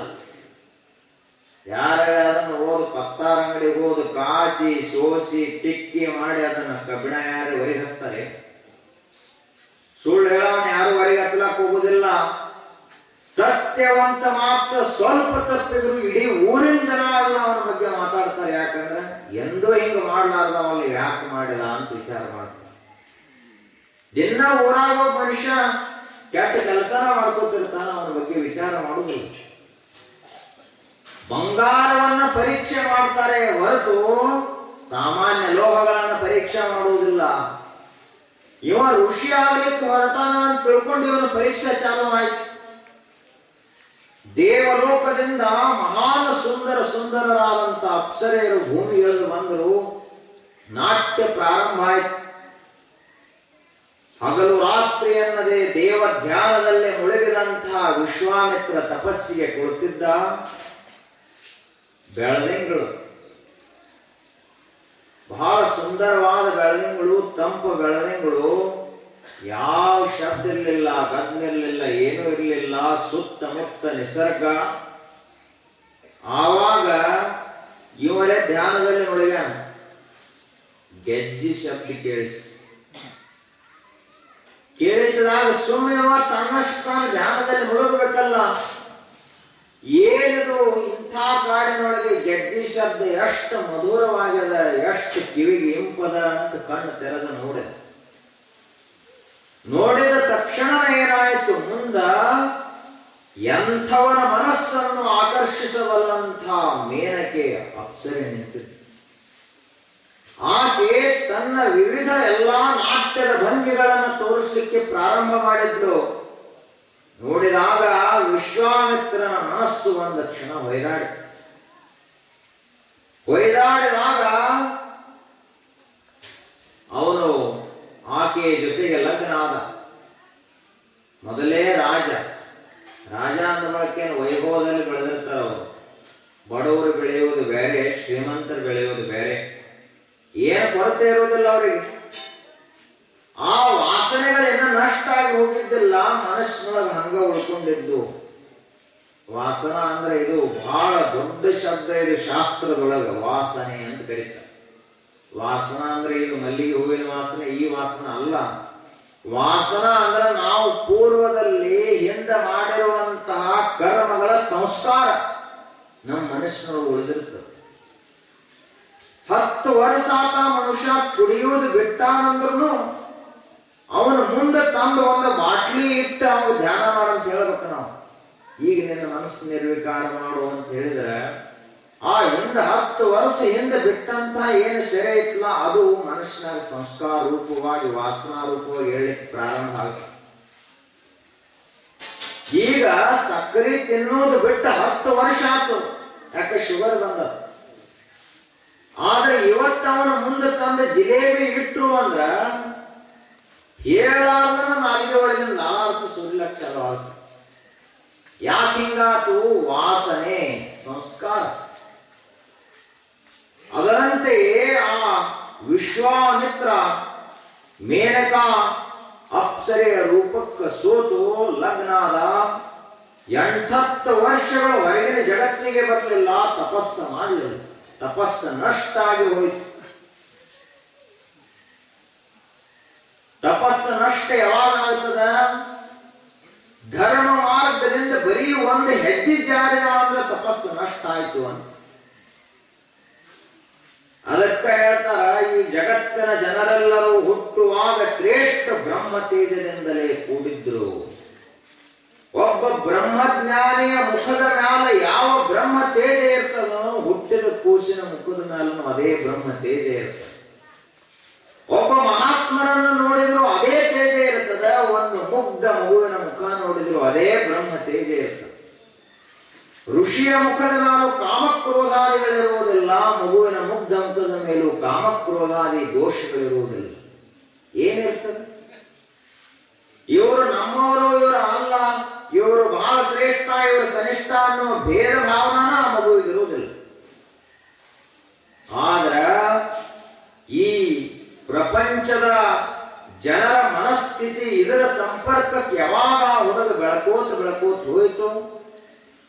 ಯಾರೇ ಅದನ್ನು ಓದು ಪತ್ತಾರ ಅಂಗಡಿಗೆ ಹೋದು ಕಾಸಿ ಸೋಸಿ ಟಿಕ್ಕಿ ಮಾಡಿ ಅದನ್ನು ಕಬ್ಬಿಣ ಯಾರು ಹೊರಗೆ ಹಚ್ತಾರೆ? ಸುಳ್ಳು ಹೇಳೋನು ಯಾರು ಹೊರಗೆ ಹಚ್ಚಲಾಕ್ ಹೋಗುದಿಲ್ಲ. ಸತ್ಯವಂತ ಮಾತ್ರ ಸ್ವಲ್ಪ ತಪ್ಪಿದ್ರು ಇಡೀ ಊರಿನ ಜನ ಅವನ ಬಗ್ಗೆ ಮಾತಾಡ್ತಾರೆ. ಯಾಕಂದ್ರೆ ಎಂದೋ ಹಿಂಗ ಮಾಡ್ಲಾರ್ದವಲ್ಲಿ ಯಾಕೆ ಮಾಡಿದ ಅಂತ ವಿಚಾರ ಮಾಡ್ತಾರೆ. ದಿನ ಊರಾಗ ಮನುಷ್ಯ ಕೆಟ್ಟ ಕೆಲಸನ ಮಾಡ್ಕೋತಿರ್ತಾನ, ಅವನ ಬಗ್ಗೆ ವಿಚಾರ ಮಾಡುವುದಿಲ್ಲ. ಬಂಗಾರವನ್ನ ಪರೀಕ್ಷೆ ಮಾಡ್ತಾರೆ ಹೊರತು ಸಾಮಾನ್ಯ ಲೋಹಗಳನ್ನ ಪರೀಕ್ಷೆ ಮಾಡುವುದಿಲ್ಲ. ಇವ ಋಷಿ ಆಗ್ಲಿಕ್ಕೆ ಹೊರಟಾನ ಅಂತ ತಿಳ್ಕೊಂಡು ಇವನ ಪರೀಕ್ಷೆ ಚಾಲು ಆಯ್ತು. ದೇವಲೋಕದಿಂದ ಮಹಾನ್ ಸುಂದರರಾದಂತ ಅಪ್ಸರೆಯರು ಭೂಮಿ ಇಳಿದು ಬಂದರು. ನಾಟ್ಯ ಪ್ರಾರಂಭ ಆಯ್ತು. ಹಗಲು ರಾತ್ರಿ ಎನ್ನದೆ ದೇವ ಧ್ಯಾನದಲ್ಲೇ ಮುಳುಗಿದಂತಹ ವಿಶ್ವಾಮಿತ್ರ ತಪಸ್ಸಿಗೆ ಕುಳಿತಿದ್ದ. ಬೆಳದಿಂಗಳು, ಬಹಳ ಸುಂದರವಾದ ಬೆಳದಿಂಗಳು, ತಂಪು ಬೆಳದಿಂಗಳು. ಯಾವ ಶಬ್ದ ಇರಲಿಲ್ಲ, ಗದ್ನಿರ್ಲಿಲ್ಲ, ಏನೂ ಇರಲಿಲ್ಲ. ಸುತ್ತಮುತ್ತ ನಿಸರ್ಗ. ಆವಾಗ ಇವರೇ ಧ್ಯಾನದಲ್ಲಿ ಮುಳುಗ್ಯಾನ. ಗೆಜ್ಜಿ ಶಬ್ದ ಕೇಳಿಸಿದಾಗ ಸುಮ್ಮನೆ ತನ್ನಷ್ಟು ತಾನು ಧ್ಯಾನದಲ್ಲಿ ಮುಳುಗಬೇಕಲ್ಲ. ಏನಿದು ಇಂಥ ಕಾಡಿನೊಳಗೆ ಗೆಜ್ಜಿ ಶಬ್ದ ಎಷ್ಟು ಮಧುರವಾಗ್ಯದ, ಎಷ್ಟು ಕಿವಿಗೆ ಇಂಪದ ಅಂತ ಕಣ್ಣು ತೆರೆದ ನೋಡಿದ ತಕ್ಷಣ ಏನಾಯಿತು, ಮುಂದ ಎಂಥವನ ಮನಸ್ಸನ್ನು ಆಕರ್ಷಿಸಬಲ್ಲಂಥ ಮೇನಕೆ ಅಪ್ಸರೆ ನಿಂತಿದ್ದು. ಆಕೆ ತನ್ನ ವಿವಿಧ ಎಲ್ಲಾ ನಾಟ್ಯದ ಭಂಗಿಗಳನ್ನು ತೋರಿಸಲಿಕ್ಕೆ ಪ್ರಾರಂಭ ಮಾಡಿದ್ಲು. ನೋಡಿದಾಗ ವಿಶ್ವಾಮಿತ್ರನ ಮನಸ್ಸು ಒಂದು ಕ್ಷಣ ಹೊಯ್ದಾಡಿದಾಗ ಅವನು ಆಕೆಯ ಜೊತೆಗೆ ಲಗ್ನ ಆದ. ಮೊದಲೇ ರಾಜ ಅಂದ ಬಳಕೇನು ವೈಭವದಲ್ಲಿ ಬೆಳೆದಿರ್ತಾರ. ಅವರು ಬಡವರು ಬೆಳೆಯುವುದು ಬೇರೆ, ಶ್ರೀಮಂತರು ಬೆಳೆಯುವುದು ಬೇರೆ. ಏನು ಕೊರತೆ ಇರುವುದಿಲ್ಲ ಅವರಿಗೆ. ಆ ವಾಸನೆಗಳೇನ ನಷ್ಟ ಆಗಿ ಹೋಗಿದ್ದಿಲ್ಲ, ಮನಸ್ಸಿನೊಳಗೆ ಹಂಗ ಉಳ್ಕೊಂಡಿದ್ದು. ವಾಸನ ಅಂದ್ರೆ ಇದು ಬಹಳ ದೊಡ್ಡ ಶಬ್ದ. ಇದು ಶಾಸ್ತ್ರದೊಳಗೆ ವಾಸನೆ ಅಂತ ಕರೀತಾರೆ. ವಾಸನ ಅಂದ್ರೆ ಇದು ಮಲ್ಲಿಗೆ ಹೂವಿನ ವಾಸನೆ, ಈ ವಾಸನ ಅಲ್ಲ. ವಾಸನ ಅಂದ್ರೆ ನಾವು ಪೂರ್ವದಲ್ಲಿ ಹಿಂದೆ ಮಾಡಿರುವಂತಹ ಕರ್ಮಗಳ ಸಂಸ್ಕಾರ ನಮ್ಮ ಮನಸ್ಸಿನೊಳಗೆ ಉಳಿದಿರ್ತದೆ. 10 ವರ್ಷ ಆತ ಮನುಷ್ಯ ಕುಡಿಯುವುದು ಬಿಟ್ಟಾನಂದ್ರೂ ಅವನು ಮುಂದೆ ತಂದು ಒಂದು ಬಾಟ್ಲಿ ಇಟ್ಟು ಅವನು ಧ್ಯಾನ ಮಾಡಂತ ಹೇಳ್ಬೇಕು ನಾವು. ಈಗ ನಿನ್ನ ಮನಸ್ಸು ನಿರ್ವಿಕಾರ ಮಾಡು ಅಂತ ಹೇಳಿದ್ರೆ ಆ ಹಿಂದೆ 10 ವರ್ಷ ಹಿಂದೆ ಬಿಟ್ಟಂತ ಏನು ಸೆರೆ ಇತ್ತಲ್ಲ ಅದು ಮನುಷ್ಯನಾಗ ಸಂಸ್ಕಾರ ರೂಪವಾಗಿ ವಾಸನಾ ರೂಪವಾಗಿ ಹೇಳಲಿಕ್ಕೆ ಪ್ರಾರಂಭ ಆಗುತ್ತೆ. ಈಗ ಸಕ್ಕರೆ ತಿನ್ನೋದು ಬಿಟ್ಟು 10 ವರ್ಷ ಆಯ್ತು, ಯಾಕೆ ಶುಗರ್ ಬಂದ. ಆದ್ರೆ ಇವತ್ತವನು ಮುಂದೆ ತಂದ ಜಿಲೇಬಿ ಇಟ್ರು ಅಂದ್ರ ಹೇಳಾರ್ದನ ನಾಲಿಗೆ ಒಳಗಿನ ಲಾಲಾರಸ ಸುರಿಲಕ್ಕೆ ಚಾಲು ಆಗುತ್ತೆ. ಯಾಕೆ ಹಿಂಗಾತು? ವಾಸನೆ, ಸಂಸ್ಕಾರ. ಅದರಂತೆಯೇ ಆ ವಿಶ್ವಾಮಿತ್ರ ಮೇನಕಾ ಅಪ್ಸರೆಯ ರೂಪಕ್ಕೆ ಸೋತು ಲಗ್ನಾದ 8 ವರ್ಷಗಳ ಹೊರಗಿನ ಜಗತ್ತಿಗೆ ಬರಲಿಲ್ಲ, ತಪಸ್ಸ ಮಾಡಲಿಲ್ಲ. ತಪಸ್ಸು ನಷ್ಟ ಆಗಿ ಹೋಯಿತು. ತಪಸ್ಸು ನಷ್ಟ ಯಾವಾಗ ಆಗ್ತದ? ಧರ್ಮ ಮಾರ್ಗದಿಂದ ಬರೀ ಒಂದು ಹೆಜ್ಜೆ ಜಾರಿದ ಅಂದ್ರೆ ತಪಸ್ಸು ನಷ್ಟ ಆಯ್ತು ಅಂತ. ಅದಕ್ಕೆ ಹೇಳ್ತಾರ, ಈ ಜಗತ್ತಿನ ಜನರೆಲ್ಲರೂ ಹುಟ್ಟುವಾಗ ಶ್ರೇಷ್ಠ ಬ್ರಹ್ಮ ತೇಜದಿಂದಲೇ ಕೂಡಿದ್ರು. ಒಬ್ಬ ಬ್ರಹ್ಮಜ್ಞಾನಿಯ ಮುಖದ ಮ್ಯಾಲ ಯಾವ ಬ್ರಹ್ಮ ತೇಜ ಇರ್ತದೋ ಹುಟ್ಟಿದ ಕೂಸಿನ ಮುಖದ ಮ್ಯಾಲೂ ಅದೇ ಬ್ರಹ್ಮ ತೇಜ ಇರ್ತದೆ. ಒಬ್ಬ ಮಹಾತ್ಮರನ್ನು ನೋಡಿದ್ರು ಅದೇ ತೇಜ ಇರ್ತದೆ. ಒಂದು ಮುಗ್ಧ ಮಗುವಿನ ಮುಖ ನೋಡಿದ್ರು ಅದೇ ಬ್ರಹ್ಮ ತೇಜ ಇರ್ತದೆ. ಋಷಿಯ ಮುಖದ ಮೇಲೂ ಕಾಮಕ್ರೋಧಾದಿಗಳಿರುವುದಿಲ್ಲ, ಮಗುವಿನ ಮುಗ್ಧ ಮುಖದ ಮೇಲೂ ಕಾಮಕ್ರೋಧಾದಿ ದೋಷಗಳಿರುವುದಿಲ್ಲ. ಏನಿರ್ತದೆ? ಇವರು ನಮ್ಮವರು, ಇವರು ಅಲ್ಲ, ಇವರು ಬಹಳ ಶ್ರೇಷ್ಠ, ಇವರು ಕನಿಷ್ಠ ಅನ್ನುವ ಭೇದ ಭಾವನ ಆ ಮಗುವಿಗಿರುವುದಿಲ್ಲ. ಆದ್ರ ಈ ಪ್ರಪಂಚದ ಜನರ ಮನಸ್ಥಿತಿ ಇದರ ಸಂಪರ್ಕಕ್ಕೆ ಯಾವಾಗ ಹುಡುಗ ಬೆಳಕೋತ ಹೋಯಿತು,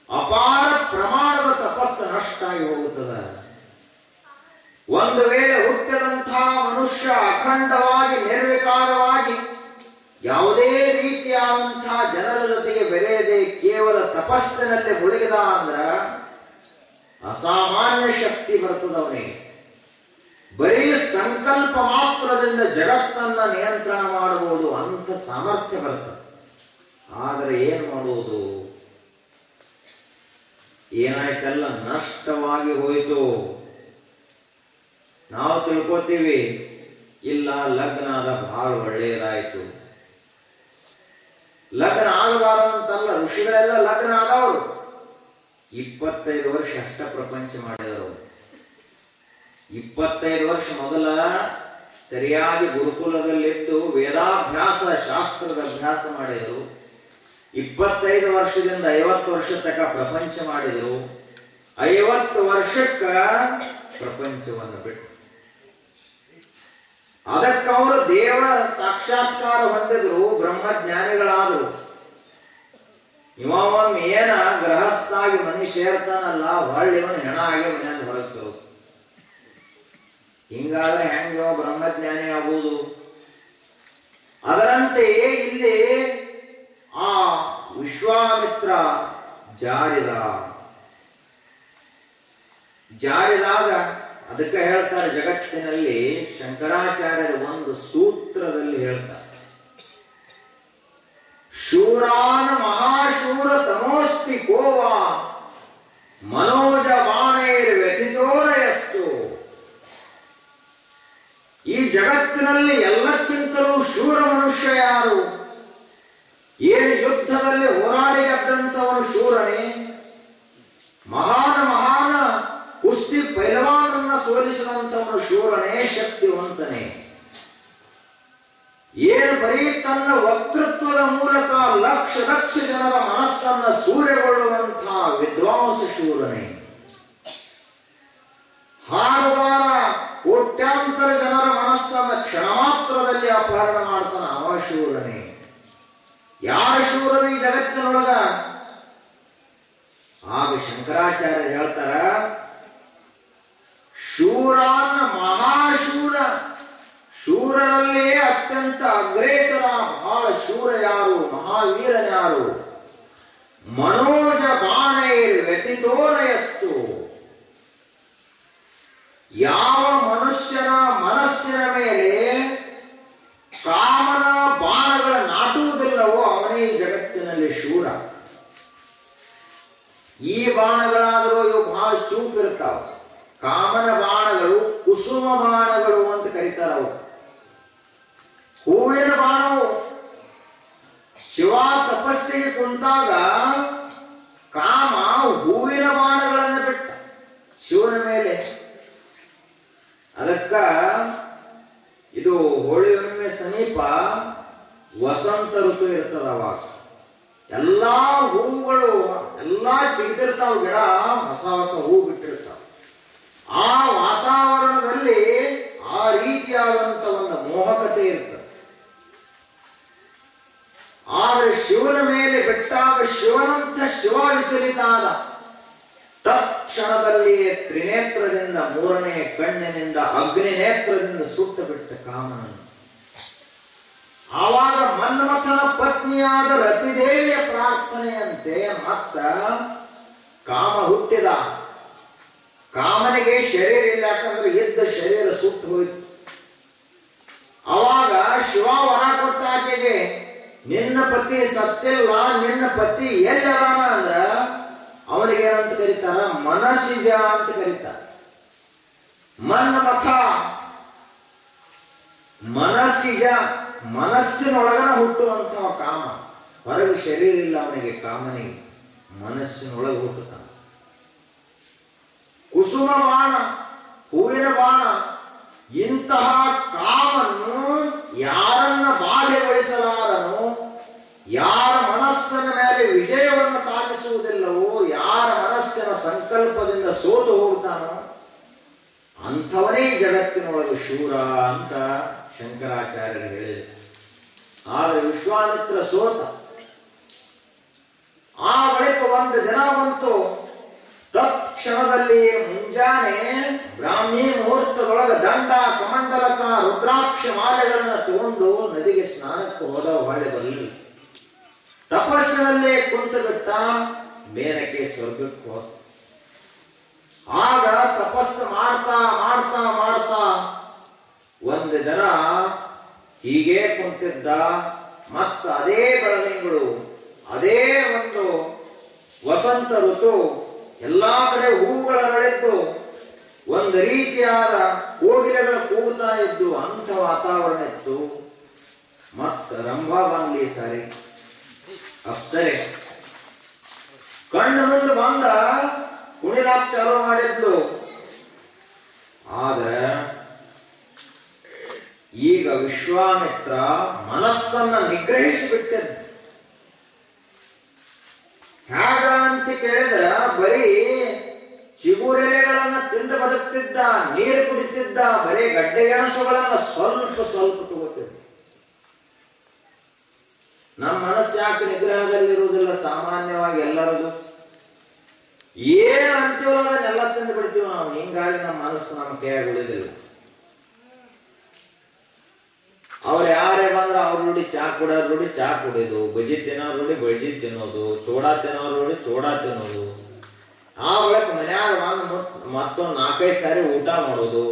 ಅಪಾರ ಪ್ರಮಾಣದ ತಪಸ್ಸು ನಷ್ಟ ಆಗಿ ಹೋಗುತ್ತದೆ. ಒಂದು ವೇಳೆ ಹುಟ್ಟಿದಂತಹ ಮನುಷ್ಯ ಅಖಂಡವಾಗಿ ನಿರ್ವಿಕಾರವಾಗಿ ಯಾವುದೇ ರೀತಿಯಾದಂತಹ ಜನರ ಜೊತೆಗೆ ಬೆರೆಯದೆ ಕೇವಲ ತಪಸ್ಸಿನಲ್ಲಿ ಮುಳುಗಿದ ಅಂದ್ರ ಅಸಾಮಾನ್ಯ ಶಕ್ತಿ ಬರ್ತದ ಅವನಿಗೆ. ಬರೀ ಸಂಕಲ್ಪ ಮಾತ್ರದಿಂದ ಜಗತ್ತನ್ನ ನಿಯಂತ್ರಣ ಮಾಡಬಹುದು ಅಂತ ಸಾಮರ್ಥ್ಯ ಬರ್ತದೆ. ಆದರೆ ಏನ್ ಮಾಡುವುದು? ಏನಾಯ್ತಲ್ಲ, ನಷ್ಟವಾಗಿ ಹೋಯಿತು. ನಾವು ತಿಳ್ಕೊತೀವಿ, ಇಲ್ಲ ಲಗ್ನ ಆದ ಬಹಳ ಒಳ್ಳೆಯದಾಯ್ತು. ಲಗ್ನ ಆಗಬಾರದಂತಲ್ಲ, ಋಷಿಗಳೆಲ್ಲ ಲಗ್ನ ಆದವರು 25 ವರ್ಷ ಅಷ್ಟ ಪ್ರಪಂಚ ಮಾಡಿದವರು. 25 ವರ್ಷ ಮೊದಲ ಸರಿಯಾಗಿ ಗುರುಕುಲದಲ್ಲಿದ್ದು ವೇದಾಭ್ಯಾಸ ಶಾಸ್ತ್ರದ ಅಭ್ಯಾಸ ಮಾಡಿದರು. 25 ವರ್ಷದಿಂದ 50 ವರ್ಷ ತನಕ ಪ್ರಪಂಚ ಮಾಡಿದರು. 50 ವರ್ಷಕ್ಕ ಪ್ರಪಂಚವನ್ನು ಬಿಟ್ಟು ಅದಕ್ಕವರು ದೇವ ಸಾಕ್ಷಾತ್ಕಾರ ಹೊಂದಿದ್ರು, ಬ್ರಹ್ಮಜ್ಞಾನಿಗಳಾದರು. ಇವೊಮ್ಮೆ ಏನ ಗೃಹಸ್ಥಾಗಿ ಮನೆ ಸೇರ್ತಾನಲ್ಲ, ಹೊಳ್ಳಿವನು ಹೆಣ ಆಗಿ ಮನೆಯಿಂದ ಹೊರಗ್ತರು. ಹಿಂಗಾದ್ರೆ ಹೆಂಗ ಬ್ರಹ್ಮಜ್ಞಾನಿ ಆಗುವುದು? ಅದರಂತೆಯೇ ಇಲ್ಲಿ ಆ ವಿಶ್ವಾಮಿತ್ರ ಜಾರಿದಾಗ ಅದಕ್ಕೆ ಹೇಳ್ತಾರೆ, ಜಗತ್ತಿನಲ್ಲಿ ಶಂಕರಾಚಾರ್ಯರು ಒಂದು ಸೂತ್ರದಲ್ಲಿ ಹೇಳ್ತಾರೆ, ಶೂರಾನ ಮಹಾಶೂರ ತಮೋಸ್ತಿ ಕೋವಾ ಮನೋಜ ಬಾಣೈರ್ ವ್ಯಥಿತೋರಯಸ್ತು. ಈ ಜಗತ್ತಿನಲ್ಲಿ ಎಲ್ಲಕ್ಕಿಂತಲೂ ಶೂರ ಮನುಷ್ಯ ಯಾರು? ಏನು ಯುದ್ಧದಲ್ಲಿ ಹೋರಾಡಿ ಗೆದ್ದಂಥವನು ಶೂರನೇ? ಮಹಾನ ಕುಸ್ತಿ ಪೈಲವಾನನ್ನ ಸೋಲಿಸಿದಂಥವನು ಶೂರನೇ, ಶಕ್ತಿವಂತನೇ? ಏನು ಬರೀ ತನ್ನ ವಕ್ತೃತ್ವದ ಮೂಲಕ ಲಕ್ಷ ಜನರ ಮನಸ್ಸನ್ನ ಸೂರೆಗೊಳ್ಳುವಂತಹ ವಿದ್ವಾಂಸ ಶೂರನೇ? ಹಾಡುಗಾರ ಕೋಟ್ಯಾಂತರ ಜನರ ಮನಸ್ಸನ್ನ ಕ್ಷಣ ಮಾತ್ರದಲ್ಲಿ ಅಪಹರಣ ಮಾಡ್ತಾನ, ಅವ ಶೂರನೇ? ಯಾರ ಶೂರರು ಈ ಜಗತ್ತಿನೊಳಗ? ಆಗ ಶಂಕರಾಚಾರ್ಯ ಹೇಳ್ತಾರ, ಶೂರಾನ ಮಹಾಶೂರ, ಶೂರರಲ್ಲೇ ಅತ್ಯಂತ ಅಗ್ರೇಸರ ಬಹಳ ಶೂರ ಯಾರು, ಮಹಾವೀರನ್ಯಾರು? ಮನೋಜ ಬಾಣೈರ್ ವ್ಯಥಿತೋರಯಸ್ತು. ಯಾವ ಮನುಷ್ಯನ ಮನಸ್ಸಿನ ಮೇಲೆ ಕಾಮನ ಬಾಣಗಳ ನಾಟುವುದಿಲ್ಲವೋ ಅವನೇ ಈ ಜಗತ್ತಿನಲ್ಲಿ ಶೂರ. ಈ ಬಾಣಗಳಾದರೂ ಇವು ಬಹಳ ಚೂಪಿರ್ತಾವ. ಕಾಮನ ಬಾಣಗಳು ಕುಸುಮ ಬಾಣಗಳು ಅಂತ ಕರೀತಾರ. ಅವು ಹೂವಿನ ಬಾಣವು. ಶಿವ ತಪಸ್ಸಿಗೆ ಕುಂತಾಗ ಕಾಮ ಹೂವಿನ ಬಾಣಗಳನ್ನು ಬಿಟ್ಟ ಶಿವನ ಮೇಲೆ. ಅದಕ್ಕ ಇದು ಹೋಳಿ ಹುಣ್ಣಿಮೆ ಸಮೀಪ ವಸಂತ ಋತು ಇರ್ತದ. ಅವಾಗ ಎಲ್ಲಾ ಹೂವುಗಳು ಎಲ್ಲಾ ಚಿಗಿದಿರ್ತಾವ, ಗಿಡ ಹೊಸ ಹೂ ಬಿಟ್ಟಿರ್ತಾವ. ಆ ವಾತಾವರಣದಲ್ಲಿ ಆ ರೀತಿಯಾದಂಥ ಒಂದು ಮೋಹಕತೆ ಇರ್ತದೆ. ಆದರೆ ಶಿವನ ಮೇಲೆ ಬಿಟ್ಟಾಗ ಶಿವನಂಥ ಶಿವ ವಿಚಲಿತ ಆದ. ತತ್ಕ್ಷಣದಲ್ಲಿಯೇ ತ್ರಿನೇತ್ರದಿಂದ, ಮೂರನೇ ಕಣ್ಣಿನಿಂದ, ಅಗ್ನಿ ನೇತ್ರದಿಂದ ಸುಟ್ಟು ಬಿಟ್ಟ ಕಾಮನನ್ನು. ಆವಾಗ ಮನ್ಮಥನ ಪತ್ನಿಯಾದ ರತಿದೇವಿಯ ಪ್ರಾರ್ಥನೆಯಂತೆ ಮತ್ತ ಕಾಮ ಹುಟ್ಟಿದ. ಕಾಮನಿಗೆ ಶರೀರ ಇಲ್ಲ, ಯಾಕಂದ್ರೆ ಇದ್ದ ಶರೀರ ಸುಟ್ಟು ಹೋಯ್ತು. ಅವಾಗ ಶಿವ ವರ ಕೊಟ್ಟ ಆಕೆಗೆ, ನಿನ್ನ ಪತಿ ಸತ್ತಿಲ್ಲ, ನಿನ್ನ ಪತಿ ಎಲ್ಲಿ ಅದಾನ ಅಂದ್ರ ಅವನಿಗೆ ಏನಂತ ಕರೀತಾರ? ಮನಸ್ಸಿಜ ಅಂತ ಕರೀತಾರ. ಮನ್ಮಥ ಮನಸ್ಸಿಜ, ಮನಸ್ಸಿನೊಳಗನ ಹುಟ್ಟುವಂತಹ ಕಾಮ. ಹೊರಗೆ ಶರೀರ ಇಲ್ಲ ಅವನಿಗೆ, ಕಾಮನಿಗೆ ಮನಸ್ಸಿನೊಳಗೆ ಹುಟ್ಟುತ್ತಾನೆ. ಕುಸುಮ ಬಾಣ, ಹೂವಿನ ಬಾಣ, ಇಂತಹ ಕಾಮನ್ನು ಯಾರನ್ನ ಬಾಧೆಗೊಳಿಸಲಾರನು, ಯಾರ ಮನಸ್ಸಿನ ಮೇಲೆ ವಿಜಯವನ್ನು ಸಾಧಿಸುವುದಿಲ್ಲವೋ, ಯಾರ ಮನಸ್ಸಿನ ಸಂಕಲ್ಪದಿಂದ ಸೋತು ಹೋಗ್ತಾನೋ ಅಂಥವನೇ ಜಗತ್ತಿನೊಳಗೆ ಶೂರ ಅಂತ ಶಂಕರಾಚಾರ್ಯರು ಹೇಳಿದರು. ಆದರೆ ವಿಶ್ವಾಮಿತ್ರ ಸೋತ. ಆ ಬಳಿಕ ಒಂದು ದಿನ ಬಂತು. ತತ್ಕ್ಷಣದಲ್ಲಿ ಮುಂಜಾನೆ ಬ್ರಾಹ್ಮಿ ಮುಹೂರ್ತದೊಳಗೆ ದಂಡ, ಕಮಂಡಲಕ, ರುದ್ರಾಕ್ಷ ಮಾಲೆಗಳನ್ನು ತಗೊಂಡು ನದಿಗೆ ಸ್ನಾನಕ್ಕೆ ಹೋದ. ಹೊಳೆ ಬರಲಿಲ್ಲ. ತಪಸ್ಸಿನಲ್ಲೇ ಕುಂತು ಬಿಟ್ಟ. ಮೇನಕ್ಕೆ ಸ್ವರ್ಗಕ್ಕೆ ಹೋದ. ಆಗ ತಪಸ್ಸು ಮಾಡ್ತಾ ಮಾಡ್ತಾ ಮಾಡ್ತಾ ಒಂದು ದಿನ ಹೀಗೆ ಕುಂತಿದ್ದ. ಮತ್ತ ಅದೇ ಬೆಳದಿಂಗಳು, ಅದೇ ಒಂದು ವಸಂತ ಋತು, ಎಲ್ಲಾ ಕಡೆ ಹೂಗಳರಳಿದ್ದು, ಒಂದು ರೀತಿಯಾದ ಕೋಗಿಲೆಗಳು ಕೂಗುತ್ತಾ ಇದ್ದು, ಅಂಥ ವಾತಾವರಣ ಇತ್ತು. ಮತ್ತ ರಂಭಾ ಬಂದ್ಲಿ ಸಾರಿ ಅಪ್ಸರೆ ಕಣ್ಣು ಮುಂದೆ ಬಂದ, ಕುಣಿಲಾಕ್ ಚಾಲು ಮಾಡಿದ್ಲು. ಆದ್ರೆ ಈಗ ವಿಶ್ವಾಮಿತ್ರ ಮನಸ್ಸನ್ನ ನಿಗ್ರಹಿಸಿಬಿಟ್ಟಿದ್ದ. ಹೇಗ ಅಂತ ಕೇಳಿದ್ರ, ಬರೀ ಚಿಗುರೆಲೆಗಳನ್ನ ತಿಂದು ಬದುಕ್ತಿದ್ದ, ನೀರು ಕುಡಿತಿದ್ದ, ಬರೀ ಗಡ್ಡೆ ಗೆಣಸುಗಳನ್ನ ಸ್ವಲ್ಪ ಸ್ವಲ್ಪ ತಗೋತಿದ್ದ. ನಮ್ಮ ಮನಸ್ಸು ಯಾಕೆ ನಿಗ್ರಹದಲ್ಲಿರುವುದಿಲ್ಲ? ಸಾಮಾನ್ಯವಾಗಿ ಎಲ್ಲರದು ಏನ್ ಅಂತೀವೋ ಅದನ್ನೆಲ್ಲ ತಿಂದು ಬಿಡ್ತೀವಿ ನಾವು. ಹಿಂಗಾಗಿ ನಮ್ಮ ಮನಸ್ಸು ನಮ್ಮ ಕೈಯಾಗಿ ಉಳಿದಿಲ್ಲ. ಅವ್ರು ಯಾರೇ ಬಂದ್ರೆ ಅವ್ರ ರೂಢಿ ಚಾ ಕುಡಿಯೋರು ರೂಢಿ ಚಾ ಕುಡಿಯೋದು, ಬಜಿ ತಿನ್ನೋರು ರೂಢಿ ಬಜಿ ತಿನ್ನೋದು, ಚೋಡಾ ತಿನ್ನೋರು ರೂಢಿ ಚೋಡಾ ತಿನ್ನೋದು. ಆ ಬಳಿಕ ಮನ್ಯಾಗ ಬಂದು ಮತ್ತೊಂದು 4-5 ಸಾರಿ ಊಟ ಮಾಡೋದು.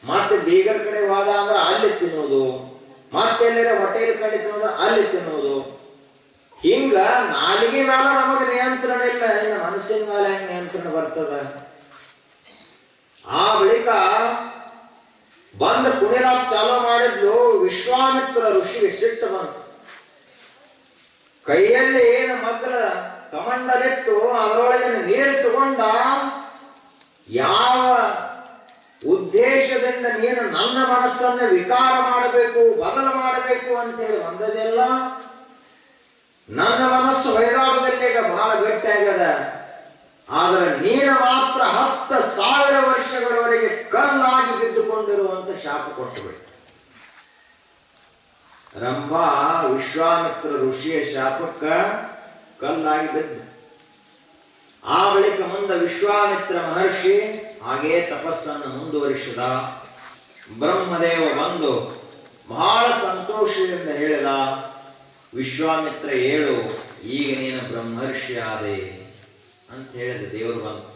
ಮತ್ತೆ ಬೀಗರ ಕಡೆ ಹೋದ ಅಂದ್ರೆ ಅಲ್ಲಿ ತಿನ್ನೋದು, ಮತ್ತೆಲ್ಲರ ಹೋಟೆಲ್ ಕಡೆ ತಿನ್ನೋದು ಅಲ್ಲಿ ತಿನ್ನೋದು. ಹಿಂಗ ನಾಲಿಗೆ ಮೇಲೆ ನಮಗೆ ನಿಯಂತ್ರಣ ಇಲ್ಲ. ಇನ್ನು ಮನಸ್ಸಿನ ಮೇಲೆ ಹೆಂಗ್ ನಿಯಂತ್ರಣ ಬರ್ತದ? ಆ ಬಳಿಕ ಬಂದು ಕುಣಿಲಾಕ್ ಚಾಲು ಮಾಡಿದ್ಲು. ವಿಶ್ವಾಮಿತ್ರ ಋಷಿಗೆ ಸಿಟ್ಟು ಬಂತು. ಕೈಯಲ್ಲಿ ಏನು ಮಗ್ಗಲ ಕಮಂಡಲಿತ್ತು, ಅದರೊಳಗೆ ನೀರು ತಗೊಂಡ. ಯಾವ ಉದ್ದೇಶದಿಂದ ನೀನು ನನ್ನ ಮನಸ್ಸನ್ನು ವಿಕಾರ ಮಾಡಬೇಕು, ಬದಲು ಮಾಡಬೇಕು ಅಂತೇಳಿ ಬಂದದೆಲ್ಲ. ನನ್ನ ಮನಸ್ಸು ಹೊಯ್ದಾಟದಲ್ಲಿ ಈಗ ಬಹಳ ಗಟ್ಟಿಯಾಗದ. ಆದರೆ ನೀನು ಮಾತ್ರ 10,000 ವರ್ಷಗಳವರೆಗೆ ಕಲ್ಲಾಗಿ ಬಿದ್ದುಕೊಂಡಿರುವಂತ ಶಾಪ ಕೊಟ್ಟುಬಿಟ್ಟು. ರಂಭಾ ವಿಶ್ವಾಮಿತ್ರ ಋಷಿಯ ಶಾಪಕ್ಕ ಕಲ್ಲಾಗಿ ಬಿದ್ದ. ಆ ಬಳಿಕ ಮುಂದೆ ವಿಶ್ವಾಮಿತ್ರ ಮಹರ್ಷಿ ಹಾಗೇ ತಪಸ್ಸನ್ನು ಮುಂದುವರಿಸಿದ. ಬ್ರಹ್ಮದೇವ ಬಂದು ಬಹಳ ಸಂತೋಷದಿಂದ ಹೇಳಿದ, ವಿಶ್ವಾಮಿತ್ರ ಹೇಳು, ಈಗ ನೀನು ಬ್ರಹ್ಮರ್ಷಿ ಆದೆ ಅಂತ ಹೇಳಿದ. ದೇವರು ಬಂದು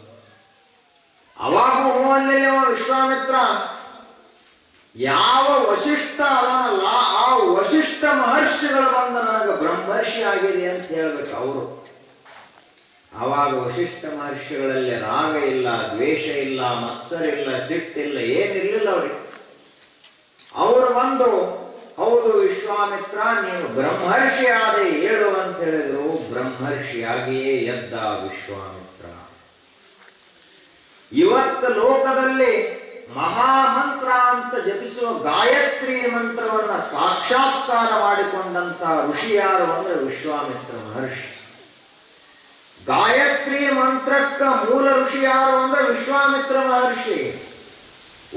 ಅವಾಗ ಹೂವಲ್ಲಿಲ್ಲ ವಿಶ್ವಾಮಿತ್ರ. ಯಾವ ವಶಿಷ್ಠ ಅದನಲ್ಲ, ಆ ವಶಿಷ್ಠ ಮಹರ್ಷಿಗಳು ಬಂದ ನನಗೆ ಬ್ರಹ್ಮರ್ಷಿ ಆಗಿದೆ ಅಂತ ಹೇಳ್ಬೇಕು ಅವರು. ಆವಾಗ ವಶಿಷ್ಠ ಮಹರ್ಷಿಗಳಲ್ಲಿ ರಾಗ ಇಲ್ಲ, ದ್ವೇಷ ಇಲ್ಲ, ಮತ್ಸರ ಇಲ್ಲ, ಸಿಟ್ಟಿಲ್ಲ, ಏನಿರ್ಲಿಲ್ಲ ಅವ್ರಿಗೆ. ಅವರು ಬಂದು, ಹೌದು ವಿಶ್ವಾಮಿತ್ರ ನೀನು ಬ್ರಹ್ಮರ್ಷಿ ಆದೆ ಹೇಳು ಅಂತ ಹೇಳಿದ್ರು. ಬ್ರಹ್ಮರ್ಷಿಯಾಗಿಯೇ ಎದ್ದ ವಿಶ್ವಾಮಿತ್ರ. ಇವತ್ತು ಲೋಕದಲ್ಲಿ ಮಹಾಮಂತ್ರ ಅಂತ ಜಪಿಸುವ ಗಾಯತ್ರಿ ಮಂತ್ರವನ್ನ ಸಾಕ್ಷಾತ್ಕಾರ ಮಾಡಿಕೊಂಡಂತ ಋಷಿ ಯಾರು ಅಂದ್ರೆ ವಿಶ್ವಾಮಿತ್ರ ಮಹರ್ಷಿ. ಗಾಯತ್ರಿ ಮಂತ್ರಕ್ಕ ಮೂಲ ಋಷಿ ಯಾರು ಅಂದ್ರೆ ವಿಶ್ವಾಮಿತ್ರ ಮಹರ್ಷಿ.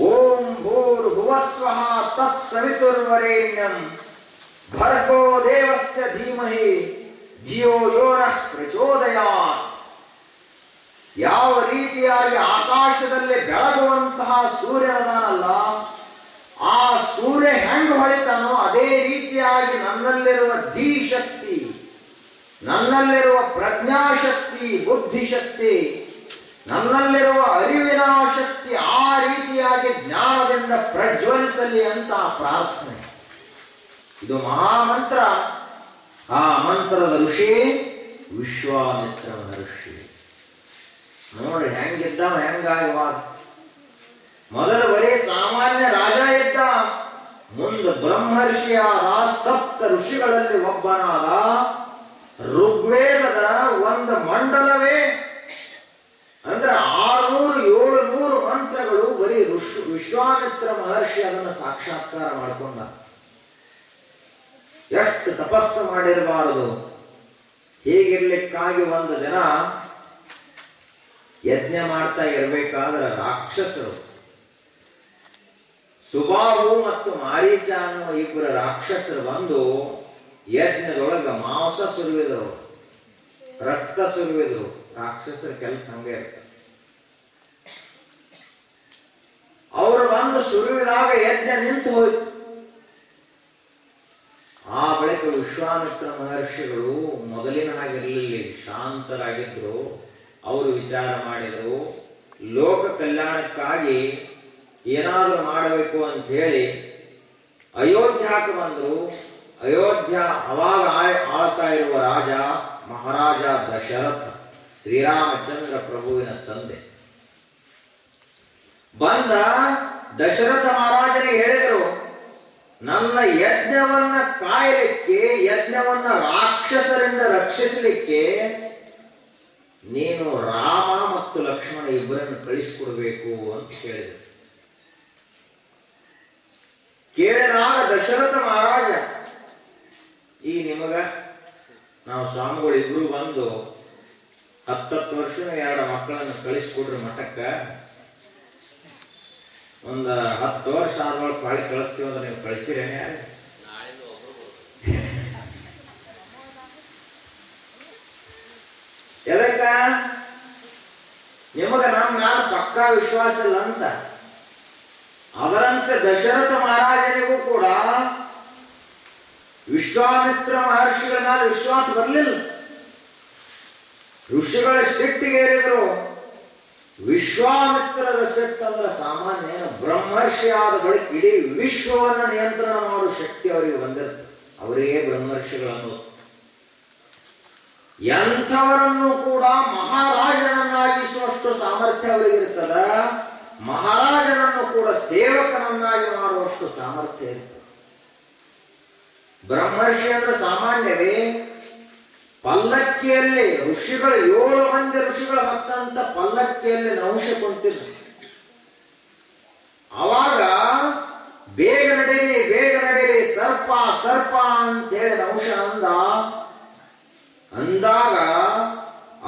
ಓಂ ಭೂರ್ಭುವಸ್ವಃ ತತ್ಸವಿತುರ್ವರೆಣ್ಯಂ ಭರ್ಗೋ ದೇವಸ್ಯ ಧೀಮಹಿ ಧಿಯೋ ಯೋ ನಃ ಪ್ರಚೋದಯಾತ್. ಯಾವ ರೀತಿಯಾಗಿ ಆಕಾಶದಲ್ಲಿ ಬೆಳಗುವಂತಹ ಸೂರ್ಯನದಾನಲ್ಲ, ಆ ಸೂರ್ಯ ಹೆಂಗ್ ಹೊಳಿತಾನೋ ಅದೇ ರೀತಿಯಾಗಿ ನನ್ನಲ್ಲಿರುವ ಧೀಶಕ್ತಿ, ನನ್ನಲ್ಲಿರುವ ಪ್ರಜ್ಞಾಶಕ್ತಿ, ಬುದ್ಧಿಶಕ್ತಿ, ನನ್ನಲ್ಲಿರುವ ಅರಿವಿನ ಶಕ್ತಿ ಆ ರೀತಿಯಾಗಿ ಜ್ಞಾನದಿಂದ ಪ್ರಜ್ವಲಿಸಲಿ ಅಂತ ಪ್ರಾರ್ಥನೆ. ಇದು ಮಹಾಮಂತ್ರ. ಆ ಮಂತ್ರದ ಋಷಿ ವಿಶ್ವಾಮಿತ್ರನ ಋಷಿ. ನೋಡಿ ಹೆಂಗಿದ್ದಾವ, ಹೆಂಗಾಗವಾದ. ಮೊದಲು ಬರೀ ಸಾಮಾನ್ಯ ರಾಜ ಇದ್ದ, ಮುಂದೆ ಬ್ರಹ್ಮರ್ಷಿಯಾದ, ಸಪ್ತ ಋಷಿಗಳಲ್ಲಿ ಒಬ್ಬನಾದ, ಋಗ್ವೇದದ ಒಂದು ಮಂಡಲವೇ ಅಂದ್ರೆ 600-700 ಮಂತ್ರಗಳು ಬರೀ ವಿಶ್ವಾಮಿತ್ರ ಮಹರ್ಷಿ ಅದನ್ನು ಸಾಕ್ಷಾತ್ಕಾರ ಮಾಡಿಕೊಂಡ. ಎಷ್ಟು ತಪಸ್ಸು ಮಾಡಿರಬಾರದು. ಹೀಗಿರ್ಲಿಕ್ಕಾಗಿ ಒಂದು ದಿನ ಯಜ್ಞ ಮಾಡ್ತಾ ಇರಬೇಕಾದ್ರೆ ರಾಕ್ಷಸರು ಸುಬಾಹು ಮತ್ತು ಮಾರೀಚ ಅನ್ನುವ ಇಬ್ಬರ ರಾಕ್ಷಸರು ಬಂದು ಯಜ್ಞದೊಳಗೆ ಮಾಂಸ ಸುರಿವಿದರು, ರಕ್ತ ಸುರಿವಿದರು. ರಾಕ್ಷಸರ ಕೆಲಸ ಹಂಗೆ ಇರ್ತಾರೆ. ಅವರು ಬಂದು ಸುರಿವಿದಾಗ ಯಜ್ಞ ನಿಂತು ಹೋಯ್ತು. ಆ ಬಳಿಕ ವಿಶ್ವಾಮಿತ್ರ ಮಹರ್ಷಿಗಳು ಮೊದಲಿನ ಹಾಗಿರಲಿಲ್ಲ, ಶಾಂತರಾಗಿದ್ರು. ಅವರು ವಿಚಾರ ಮಾಡಿದರು, ಲೋಕ ಕಲ್ಯಾಣಕ್ಕಾಗಿ ಏನಾದರೂ ಮಾಡಬೇಕು ಅಂತ ಹೇಳಿ ಅಯೋಧ್ಯಕ್ಕೆ ಬಂದರು. ಅಯೋಧ್ಯ ಅವಾಗ ಆಳ್ತಾ ಇರುವ ರಾಜ ಮಹಾರಾಜ ದಶರಥ, ಶ್ರೀರಾಮಚಂದ್ರ ಪ್ರಭುವಿನ ತಂದೆ. ಬಂದ ದಶರಥ ಮಹಾರಾಜನಿಗೆ ಹೇಳಿದರು, ನನ್ನ ಯಜ್ಞವನ್ನ ಕಾಯಲಿಕ್ಕೆ, ಯಜ್ಞವನ್ನ ರಾಕ್ಷಸರಿಂದ ರಕ್ಷಿಸಲಿಕ್ಕೆ ನೀನು ರಾಮ ಮತ್ತು ಲಕ್ಷ್ಮಣ ಇಬ್ಬರನ್ನು ಕಳಿಸಿಕೊಡ್ಬೇಕು ಅಂತ ಕೇಳಿದರು. ಕೇಳಿದಾಗ ದಶರಥ ಮಹಾರಾಜ, ಈ ನಿಮಗ ನಾವು ಸ್ವಾಮಿಗಳು ಇಬ್ರು ಬಂದು 10 ವರ್ಷ 2 ಮಕ್ಕಳನ್ನು ಕಳಿಸ್ಕೊಡ್ರಿ ಮಠಕ್ಕ, ಒಂದು 10 ವರ್ಷ ಆದ್ಮೇಲೆ ಪಾಳಿ ಕಳಿಸ್ತೀವಿ ಅಂದ್ರೆ ನೀವು ಕಳಿಸಿರೇನೆ? ಎದಕ್ಕ? ನಿಮಗ ನಮ್ಮ ಮ್ಯಾಲ ಪಕ್ಕಾ ವಿಶ್ವಾಸ ಇಲ್ಲ ಅಂತ. ಅದರಂತೆ ದಶರಥ ಮಹಾರಾಜನಿಗೂ ಕೂಡ ವಿಶ್ವಾಮಿತ್ರ ಮಹರ್ಷಿಗಳ ಮೇಲೆ ವಿಶ್ವಾಸ ಬರಲಿಲ್ಲ. ಋಷಿಗಳ ಸಿಟ್ಟಿಗೇರಿದ್ರು. ವಿಶ್ವಾಮಿತ್ರರ ಸಿಟ್ಟು ಅಂದ್ರೆ ಸಾಮಾನ್ಯ, ಬ್ರಹ್ಮರ್ಷಿ ಆದ ಬಳಿಕ ಇಡೀ ವಿಶ್ವವನ್ನು ನಿಯಂತ್ರಣ ಮಾಡುವ ಶಕ್ತಿ ಅವರಿಗೆ ಬಂದಿರುತ್ತೆ. ಅವರಿಗೆ ಬ್ರಹ್ಮರ್ಷಿಗಳನ್ನು ಎಂಥವರನ್ನು ಕೂಡ ಮಹಾರಾಜನನ್ನಾಗಿಸುವಷ್ಟು ಸಾಮರ್ಥ್ಯ ಅವರಿಗೆ ಇರ್ತದ, ಮಹಾರಾಜನನ್ನು ಕೂಡ ಸೇವಕನನ್ನಾಗಿ ಮಾಡುವಷ್ಟು ಸಾಮರ್ಥ್ಯ ಇರ್ತದೆ. ಬ್ರಹ್ಮರ್ಷಿ ಅಂದ್ರೆ ಸಾಮಾನ್ಯವೇ? ಪಲ್ಲಕ್ಕಿಯಲ್ಲಿ ಋಷಿಗಳು 7 ಮಂದಿ ಋಷಿಗಳು ಹೊತ್ತಂತ ಪಲ್ಲಕ್ಕಿಯಲ್ಲಿ ನಹುಷ ಕುಂತಿದ್ರು. ಅವಾಗ ಬೇಗ ನಡೀರಿ, ಬೇಗ ನಡೀರಿ, ಸರ್ಪ ಸರ್ಪ ಅಂತ ಹೇಳಿ ನಹುಷ ಅಂದಾಗ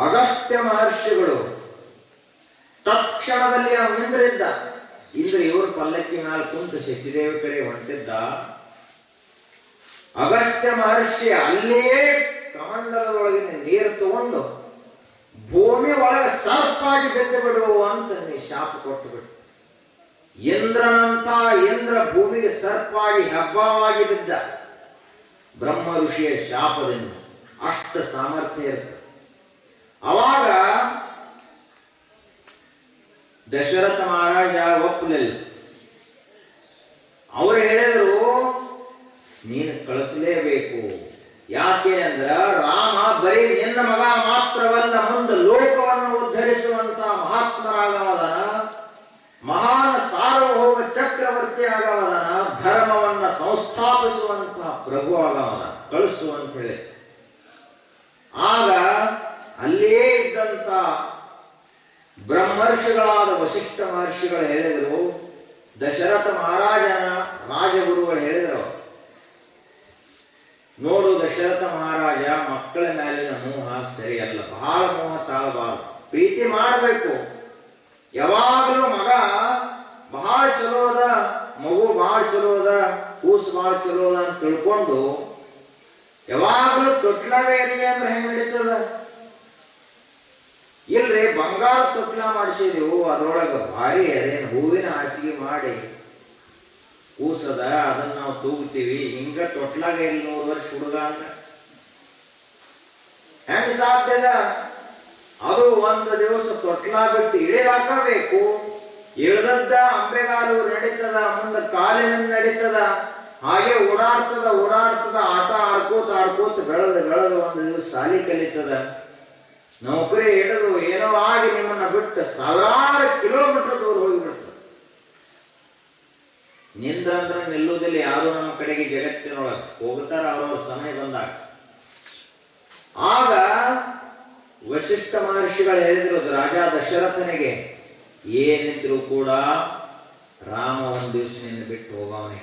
ಅಗಸ್ತ್ಯ ಮಹರ್ಷಿಗಳು ತಕ್ಷಣದಲ್ಲಿ ಇಂದ್ರಿದ್ದ. ಇಂದ್ರ ಇವರು ಪಲ್ಲಕ್ಕಿ ಮೇಲೆ ಕುಂತು ಶಚಿದೇವಿ ಕಡೆ ಹೊಂಟಿದ್ದ. ಅಗಸ್ತ್ಯ ಮಹರ್ಷಿ ಅಲ್ಲೇ ಕಮಂಡಲದೊಳಗಿನ ನೀರು ತಗೊಂಡು ಭೂಮಿ ಒಳಗೆ ಸರ್ಪಾಗಿ ಬೆದ್ದು ಬಿಡು ಅಂತ ನೀ ಶಾಪ ಕೊಟ್ಟು ಬಿಡು. ಇಂದ್ರನಂತ ಇಂದ್ರ ಭೂಮಿಗೆ ಸರ್ಪಾಗಿ ಹಬ್ಬವಾಗಿ ಬಿದ್ದ ಬ್ರಹ್ಮ ಋಷಿಯ ಶಾಪದಿಂದ. ಅಷ್ಟ ಸಾಮರ್ಥ್ಯ ಇರ್ತದೆ. ಅವಾಗ ದಶರಥ ಮಹಾರಾಜ ಒಪ್ಪಲಿಲ್ಲ. ಅವರು ಹೇಳಿದರು, ನೀನು ಕಳಿಸಲೇಬೇಕು. ಯಾಕೆ ಅಂದ್ರ ರಾಮ ಬರೀ ನಿನ್ನ ಮಗ ಮಾತ್ರವಲ್ಲ, ಮುಂದೆ ಲೋಕವನ್ನು ಉದ್ಧರಿಸುವಂತ ಮಹಾತ್ಮರಾಗವದನ, ಮಹಾನ್ ಸಾರ್ವಭೌಮ ಚಕ್ರವರ್ತಿ ಆಗವದನ, ಧರ್ಮವನ್ನ ಸಂಸ್ಥಾಪಿಸುವಂತಹ ಪ್ರಭು ಆಗವನ, ಕಳಿಸುವಂತ ಹೇಳಿ. ಆಗ ಅಲ್ಲೇ ಇದ್ದಂತ ಬ್ರಹ್ಮರ್ಷಿಗಳಾದ ವಸಿಷ್ಠ ಮಹರ್ಷಿಗಳು ಹೇಳಿದರು, ದಶರಥ ಮಹಾರಾಜನ ರಾಜಗುರುಗಳು ಹೇಳಿದರು, ನೋಡು ದಶರಥ ಮಹಾರಾಜ, ಮಕ್ಕಳ ಮೇಲಿನ ಮೋಹ ಸರಿಯಲ್ಲ, ಬಹಳ ಮೋಹ ತಾಳಬಾರದು, ಪ್ರೀತಿ ಮಾಡಬೇಕು. ಯಾವಾಗಲೂ ಮಗ ಬಹಳ ಚಲೋ ಅದ, ಮಗು ಬಹಳ ಚಲೋ ಅದ, ಕೂಸು ಬಹಳ ಚಲೋ ಅದ ಅಂತ ತಿಳ್ಕೊಂಡು ಯಾವಾಗಲೂ ತೊಟ್ಲಾಗ ಇರಲಿ ಅಂದ್ರೆ ಹೆಂಗ್ ನಡೀತದ? ಇಲ್ರಿ, ಬಂಗಾರ ತೊಟ್ಲ ಮಾಡಿಸಿದೆವು, ಅದ್ರೊಳಗ ಭಾರಿ ಅದೇನು ಹೂವಿನ ಹಾಸಿಗೆ ಮಾಡಿ ಕೂಸದ, ಅದನ್ನ ನಾವು ತೂಗ್ತೀವಿ. ಹಿಂಗ ತೊಟ್ಲಾಗ ಎಲ್ಲಿ 100 ವರ್ಷ ಹುಡುಗ ಅಂದ್ರೆ ಹೆಂಗ್ ಸಾಧ್ಯದ? ಅದು ಒಂದು ದಿವಸ ತೊಟ್ಲ ಬಿಟ್ಟು ಇಳಿದಾಕಬೇಕು. ಇಳ್ದದ್ದ ಅಂಬೆಗಾಲು ನಡೀತದ, ಮುಂದೆ ಕಾಲಿನಿಂದ ನಡೀತದ, ಹಾಗೆ ಓಡಾಡ್ತದ ಆಟ ಆಡ್ಕೋತ ಬೆಳೆದು ಒಂದು ದಿವಸ ಸಾಲಿ ಕಲಿತದ. ನೌಕರಿ ಹಿಡಿದು ಏನೋ ಆಗಿ ನಿಮ್ಮನ್ನ ಬಿಟ್ಟು 1000 ಕಿಲೋಮೀಟರ್ ದೂರ ಹೋಗಿಬಿಡ್ತದೆ. ನಿಂದ್ರಂದ್ರ ನಿಲ್ಲುವುದಿಲ್ಲ ಯಾರು ನಮ್ಮ ಕಡೆಗೆ ಜಗತ್ತಿನೊಳಗೆ, ಹೋಗ್ತಾರ ಅವ್ರವ್ರ ಸಮಯ ಬಂದಾಗ. ಆಗ ವಸಿಷ್ಠ ಮಹರ್ಷಿಗಳು ಹೇಳಿದ್ರು ರಾಜ ದಶರಥನಿಗೆ, ಏನಿದ್ರು ಕೂಡ ರಾಮ ಒಂದ್ ದಿವಸ ನಿನ್ನ ಬಿಟ್ಟು ಹೋಗವನೆ.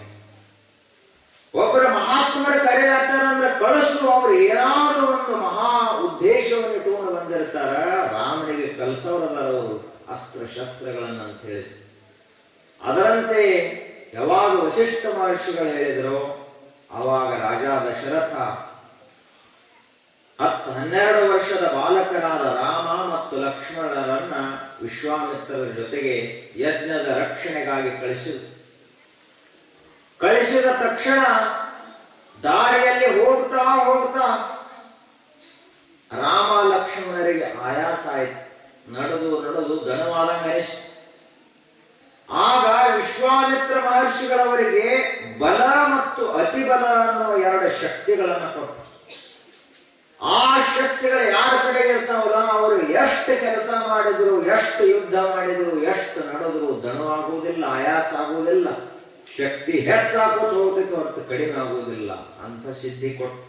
ಒಬ್ಬರ ಮಹಾತ್ಮರ ಕರೆಯಾತಾರಂದ್ರೆ ಕಳಿಸು, ಅವ್ರು ಏನಾದ್ರೂ ಒಂದು ಮಹಾ ಉದ್ದೇಶವನ್ನು ಇಟ್ಟುಕೊಂಡು ಬಂದಿರ್ತಾರ. ರಾಮನಿಗೆ ಕಲಿಸೋರದವರು ಅಸ್ತ್ರ ಶಸ್ತ್ರಗಳನ್ನ ಅಂತ ಹೇಳಿದ್ರು. ಅದರಂತೆ ಯಾವಾಗ ವಸಿಷ್ಠ ಮಹರ್ಷಿಗಳು ಹೇಳಿದ್ರು, ಆವಾಗ ರಾಜ ದಶರಥ 10-12 ವರ್ಷದ ಬಾಲಕರಾದ ರಾಮ ಮತ್ತು ಲಕ್ಷ್ಮಣರನ್ನ ವಿಶ್ವಾಮಿತ್ರರ ಜೊತೆಗೆ ಯಜ್ಞದ ರಕ್ಷಣೆಗಾಗಿ ಕಳಿಸಿದ ತಕ್ಷಣ ದಾರಿಯಲ್ಲಿ ಹೋಗ್ತಾ ರಾಮ ಲಕ್ಷ್ಮಣರಿಗೆ ಆಯಾಸ ಆಯ್ತು. ನಡೆದು ದಣವಾದಂಗ ಅನಿಸ್ತು. ಆಗ ವಿಶ್ವಾಮಿತ್ರ ಮಹರ್ಷಿಗಳವರಿಗೆ ಬಲ ಮತ್ತು ಅತಿಬಲ ಅನ್ನೋ 2 ಶಕ್ತಿಗಳನ್ನು ಕೊಟ್ಟು, ಆ ಶಕ್ತಿಗಳು ಯಾರ ಕಡೆಗೆ ಇರ್ತಾವಲ್ಲ ಅವರು ಎಷ್ಟು ಕೆಲಸ ಮಾಡಿದ್ರು, ಎಷ್ಟು ಯುದ್ಧ ಮಾಡಿದ್ರು, ಎಷ್ಟು ನಡೆದ್ರು ದಣವಾಗುವುದಿಲ್ಲ, ಆಯಾಸ ಆಗುವುದಿಲ್ಲ, ಶಕ್ತಿ ಹೆಚ್ಚಾಗೋದು ಹೋಗ್ತೈತೆ ಹೊರತು ಕಡಿಮೆ ಆಗುವುದಿಲ್ಲ ಅಂತ ಸಿದ್ಧಿ ಕೊಟ್ಟು,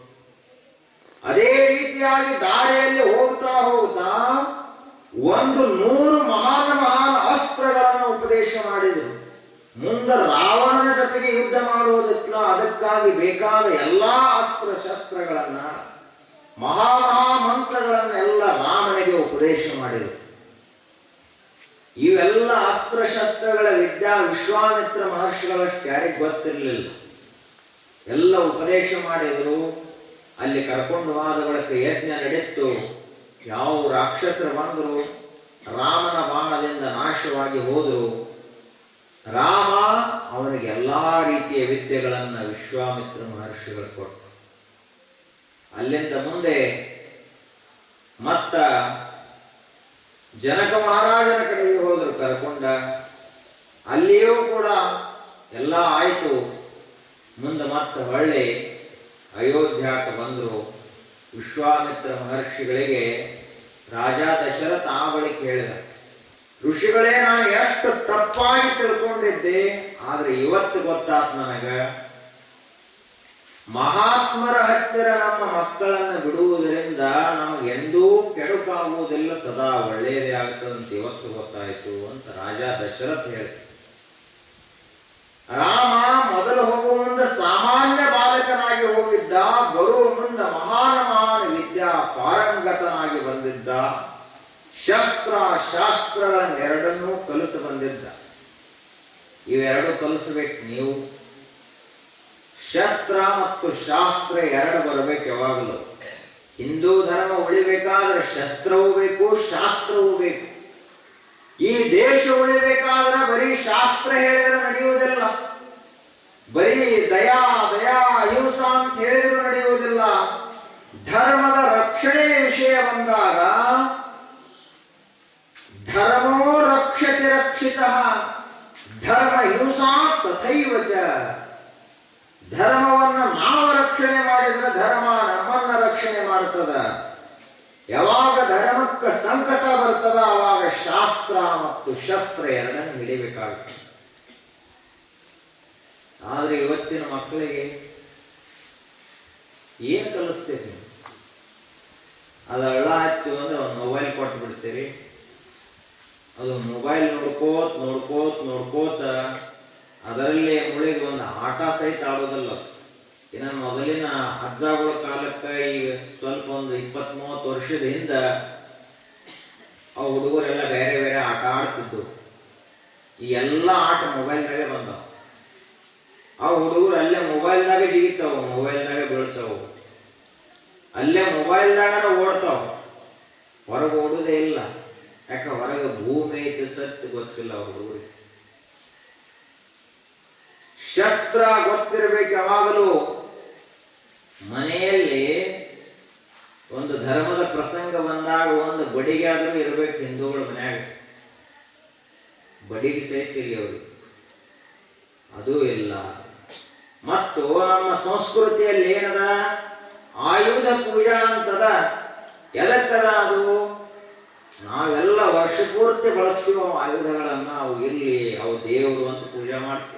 ಅದೇ ರೀತಿಯಾಗಿ ದಾರಿಯಲ್ಲಿ ಹೋಗ್ತಾ 100 ಮಹಾನ್ ಅಸ್ತ್ರಗಳನ್ನು ಉಪದೇಶ ಮಾಡಿದರು. ಮುಂದೆ ರಾವಣನ ಜೊತೆಗೆ ಯುದ್ಧ ಮಾಡುವುದಿಲ್ಲ, ಅದಕ್ಕಾಗಿ ಬೇಕಾದ ಎಲ್ಲಾ ಅಸ್ತ್ರ ಶಸ್ತ್ರಗಳನ್ನ ಮಹಾ ಮಂತ್ರಗಳನ್ನೆಲ್ಲ ರಾಮನಿಗೆ ಉಪದೇಶ ಮಾಡಿದರು. ಇವೆಲ್ಲ ಅಸ್ತ್ರಶಸ್ತ್ರಗಳ ವಿದ್ಯಾ ವಿಶ್ವಾಮಿತ್ರ ಮಹರ್ಷಿಗಳಷ್ಟು ಯಾರಿಗೆ ಗೊತ್ತಿರಲಿಲ್ಲ. ಎಲ್ಲ ಉಪದೇಶ ಮಾಡಿದರು. ಅಲ್ಲಿ ಕರ್ಕೊಂಡು ಹೋದ ಬಳಿಕ ಯಜ್ಞ ನಡೆಯಿತು. ಯಾವ ರಾಕ್ಷಸರು ಬಂದರು, ರಾಮನ ಬಾಣದಿಂದ ನಾಶವಾಗಿ ಹೋದರು. ರಾಮ ಅವನಿಗೆ ಎಲ್ಲಾ ರೀತಿಯ ವಿದ್ಯೆಗಳನ್ನು ವಿಶ್ವಾಮಿತ್ರ ಮಹರ್ಷಿಗಳು ಕೊಟ್ಟರು. ಅಲ್ಲಿಂದ ಮುಂದೆ ಮತ್ತ ಜನಕ ಮಹಾರಾಜನ ಕಡೆಗೆ ಹೋದರು ಕರ್ಕೊಂಡ. ಅಲ್ಲಿಯೂ ಕೂಡ ಎಲ್ಲ ಆಯ್ತು. ಮುಂದೆ ಮತ್ತೆ ಹೊಳ್ಳಿ ಅಯೋಧ್ಯಕ್ಕೆ ಬಂದರು. ವಿಶ್ವಾಮಿತ್ರ ಮಹರ್ಷಿಗಳಿಗೆ ರಾಜ ದಶರಥ ಆ ಬಳಿಕ ಹೇಳಿದ, ಋಷಿಗಳೇ, ನಾನು ಎಷ್ಟು ತಪ್ಪಾಗಿ ತಿಳ್ಕೊಂಡಿದ್ದೆ, ಆದ್ರೆ ಇವತ್ತು ಗೊತ್ತಾತ್ ನನಗ, ಮಹಾತ್ಮರ ಹತ್ತಿರ ನಮ್ಮ ಮಕ್ಕಳನ್ನು ಬಿಡುವುದರಿಂದ ನಮಗೆ ಎಂದೂ ಕೆಡುಕಾಗುವುದಿಲ್ಲ, ಸದಾ ಒಳ್ಳೆಯದೇ ಆಗ್ತದಂತ ಇವತ್ತು ಗೊತ್ತಾಯಿತು ಅಂತ ರಾಜ ದಶರಥ ಹೇಳಿ. ರಾಮ ಮೊದಲು ಹೋಗುವ ಮುಂದೆ ಸಾಮಾನ್ಯ ಬಾಲಕನಾಗಿ ಹೋಗಿದ್ದ, ಬರುವ ಮುಂದೆ ಮಹಾನ್ ವಿದ್ಯಾ ಪಾರಂಗತನಾಗಿ ಬಂದಿದ್ದ, ಶಾಸ್ತ್ರಗಳನ್ನೆರಡನ್ನೂ ಕಲಿತು ಬಂದಿದ್ದ. ಇವೆರಡು ಕಲಿಸಬೇಕು ನೀವು. ಶಸ್ತ್ರ ಮತ್ತು ಶಾಸ್ತ್ರ 2 ಬರಬೇಕು ಯಾವಾಗಲೂ. ಹಿಂದೂ ಧರ್ಮ ಉಳಿಬೇಕಾದ್ರೆ ಶಸ್ತ್ರವೂ ಬೇಕು, ಶಾಸ್ತ್ರವೂ ಬೇಕು. ಈ ದೇಶ ಉಳಿಬೇಕಾದ್ರೆ ಬರೀ ಶಾಸ್ತ್ರ ಹೇಳಿದ್ರೆ ನಡೆಯುವುದಿಲ್ಲ, ಬರೀ ದಯಾ ಅಹಿಂಸಾ ಅಂತ ಹೇಳಿದ್ರು ನಡೆಯುವುದಿಲ್ಲ. ಧರ್ಮದ ರಕ್ಷಣೆ ವಿಷಯ ಬಂದಾಗ ಧರ್ಮೋ ರಕ್ಷತೆ ರಕ್ಷಿತಃ ಧರ್ಮ ಹಿಂಸಾ ತಥೈವ ಚ. ಧರ್ಮವನ್ನು ನಾವು ರಕ್ಷಣೆ ಮಾಡಿದ್ರೆ ಧರ್ಮ ನಮ್ಮನ್ನ ರಕ್ಷಣೆ ಮಾಡ್ತದ. ಯಾವಾಗ ಧರ್ಮಕ್ಕೆ ಸಂಕಟ ಬರ್ತದ ಆವಾಗ ಶಾಸ್ತ್ರ ಮತ್ತು ಶಸ್ತ್ರ ಎರಡನ್ನು ಹಿಡಿಬೇಕಾಗುತ್ತೆ. ಆದ್ರೆ ಇವತ್ತಿನ ಮಕ್ಕಳಿಗೆ ಏನ್ ಕಲಿಸ್ತೇವೆ? ಅದು ಹಳ್ಳ ಹತ್ತಿ ಅಂದ್ರೆ ಒಂದು ಮೊಬೈಲ್ ಕೊಟ್ಟು ಬಿಡ್ತೀರಿ. ಅದು ಮೊಬೈಲ್ ನೋಡ್ಕೋತ ಅದರಲ್ಲಿ ಮುಳಿಗೆ ಒಂದು ಆಟ ಸಹಿತ ಆಡೋದಲ್ಲ. ಇನ್ನು ಮೊದಲಿನ ಅಜ್ಜಗಳ ಕಾಲಕ್ಕೆ ಈಗ ಸ್ವಲ್ಪ ಒಂದು 20-30 ವರ್ಷದ ಹಿಂದ ಆ ಹುಡುಗರೆಲ್ಲ ಬೇರೆ ಬೇರೆ ಆಟ ಆಡ್ತಿದ್ದು. ಈ ಎಲ್ಲ ಆಟ ಮೊಬೈಲ್ದಾಗೆ ಬಂದವು. ಆ ಹುಡುಗರು ಅಲ್ಲೇ ಮೊಬೈಲ್ದಾಗೆ ಜಿಗಿತಾವ, ಮೊಬೈಲ್ದಾಗೆ ಬೀಳ್ತಾವ, ಅಲ್ಲೇ ಮೊಬೈಲ್ದಾಗ ಓಡ್ತಾವ, ಹೊರಗೆ ಓಡುವುದೇ ಇಲ್ಲ. ಯಾಕೆ ಹೊರಗೆ ಭೂಮಿ ಐತೆ ಸತ್ಯ ಗೊತ್ತಿಲ್ಲ ಹುಡುಗರಿಗೆ. ಶಸ್ತ್ರ ಗೊತ್ತಿರಬೇಕು ಯಾವಾಗಲೂ. ಮನೆಯಲ್ಲಿ ಒಂದು ಧರ್ಮದ ಪ್ರಸಂಗ ಬಂದಾಗ ಒಂದು ಬಡಿಗೆ ಆದರೂ ಇರಬೇಕು ಹಿಂದೂಗಳ ಮನ್ಯಾಗ. ಬಡಿಗೆ ಸಹಿತಿಲ್ಲ ಅವರು, ಅದೂ ಇಲ್ಲ. ಮತ್ತು ನಮ್ಮ ಸಂಸ್ಕೃತಿಯಲ್ಲಿ ಏನದ, ಆಯುಧ ಪೂಜಾ ಅಂತದ. ಎದಕ್ಕದ ಅದು? ನಾವೆಲ್ಲ ವರ್ಷ ಪೂರ್ತಿ ಬಳಸ್ತೀವಿ ಆಯುಧಗಳನ್ನ, ಅವು ಇಲ್ಲಿ ಅವು ದೇವರು ಅಂತ ಪೂಜೆ ಮಾಡ್ತೀವಿ.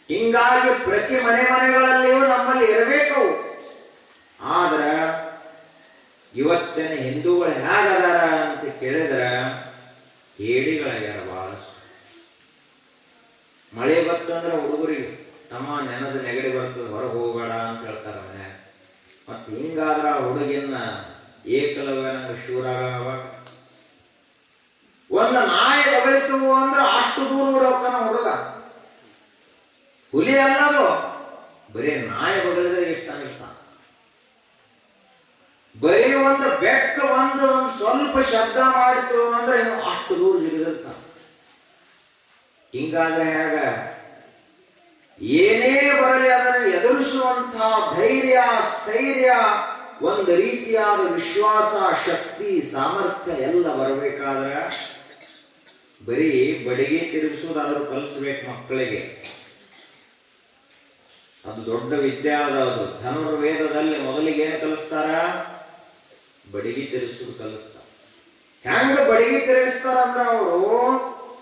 ಹಿಂಗಾಗಿ ಪ್ರತಿ ಮನೆಗಳಲ್ಲಿಯೂ ನಮ್ಮಲ್ಲಿ ಇರಬೇಕು. ಆದ್ರ ಇವತ್ತಿನ ಹಿಂದೂಗಳು ಹೇಗದಾರ ಅಂತ ಕೇಳಿದ್ರ ಹೇಡಿಗಳಾಗ್ಯಾರ ಬಹಳಷ್ಟು. ಮಳೆ ಬರ್ತಂದ್ರೆ ಹುಡುಗರಿಗೆ ತಮ್ಮ ನೆನದ ನೆಗಡಿ ಬರ್ತದೆ, ಹೊರಗೆ ಹೋಗಬೇಡ ಅಂತ ಹೇಳ್ತಾರ ಮನ್ಯಾಗ. ಮತ್ತೆ ಹಿಂಗಾದ್ರ ಹುಡುಗಿನ ಏಕಲವ್ಯನಂಗ ಶೂರಾಗ ಒಂದು ನಾಯಿ ಬಗಳಿತು ಅಂದ್ರೆ ಅಷ್ಟು ದೂರ ಬಿಡೋಕನ ಹುಡುಗ. ಹುಲಿ ಅನ್ನೋದು ಬರೀ ನಾಯಿ ಬಗಳಿದ್ರೆ ಇಷ್ಟ ಅನಿಸ್ತ. ಬರೀ ಒಂದು ಬೆಕ್ಕ ಒಂದು ಸ್ವಲ್ಪ ಶಬ್ದ ಮಾಡಿತು ಅಂದ್ರೆ ಅಷ್ಟು ದೂರ ಜಿಗಿದಿರ್ತ. ಹಿಂಗಾದ್ರೆ ಹೇಗ? ಏನೇ ಬರಲಿ ಅದನ್ನು ಎದುರಿಸುವಂತಹ ಧೈರ್ಯ, ಸ್ಥೈರ್ಯ, ಒಂದು ರೀತಿಯಾದ ವಿಶ್ವಾಸ, ಶಕ್ತಿ, ಸಾಮರ್ಥ್ಯ ಎಲ್ಲ ಬರಬೇಕಾದ್ರೆ ಬರೀ ಬಡಿಗೆ ತಿರುಗಿಸುವುದಾದ್ರೂ ಕಲಿಸ್ಬೇಕು ಮಕ್ಕಳಿಗೆ. ಅದು ದೊಡ್ಡ ವಿದ್ಯೆ ಅದು. ಧನುರ್ವೇದದಲ್ಲಿ ಮೊದಲಿಗೆ ಏನು ಕಲಿಸ್ತಾರ? ಬಡಿಗೆ ತಿರುಗಿಸುವುದು ಕಲಿಸ್ತಾರ. ಹೆಂಗ ಬಡಿಗೆ ತಿರುಗಿಸ್ತಾರ ಅಂದ್ರೆ ಅವರು,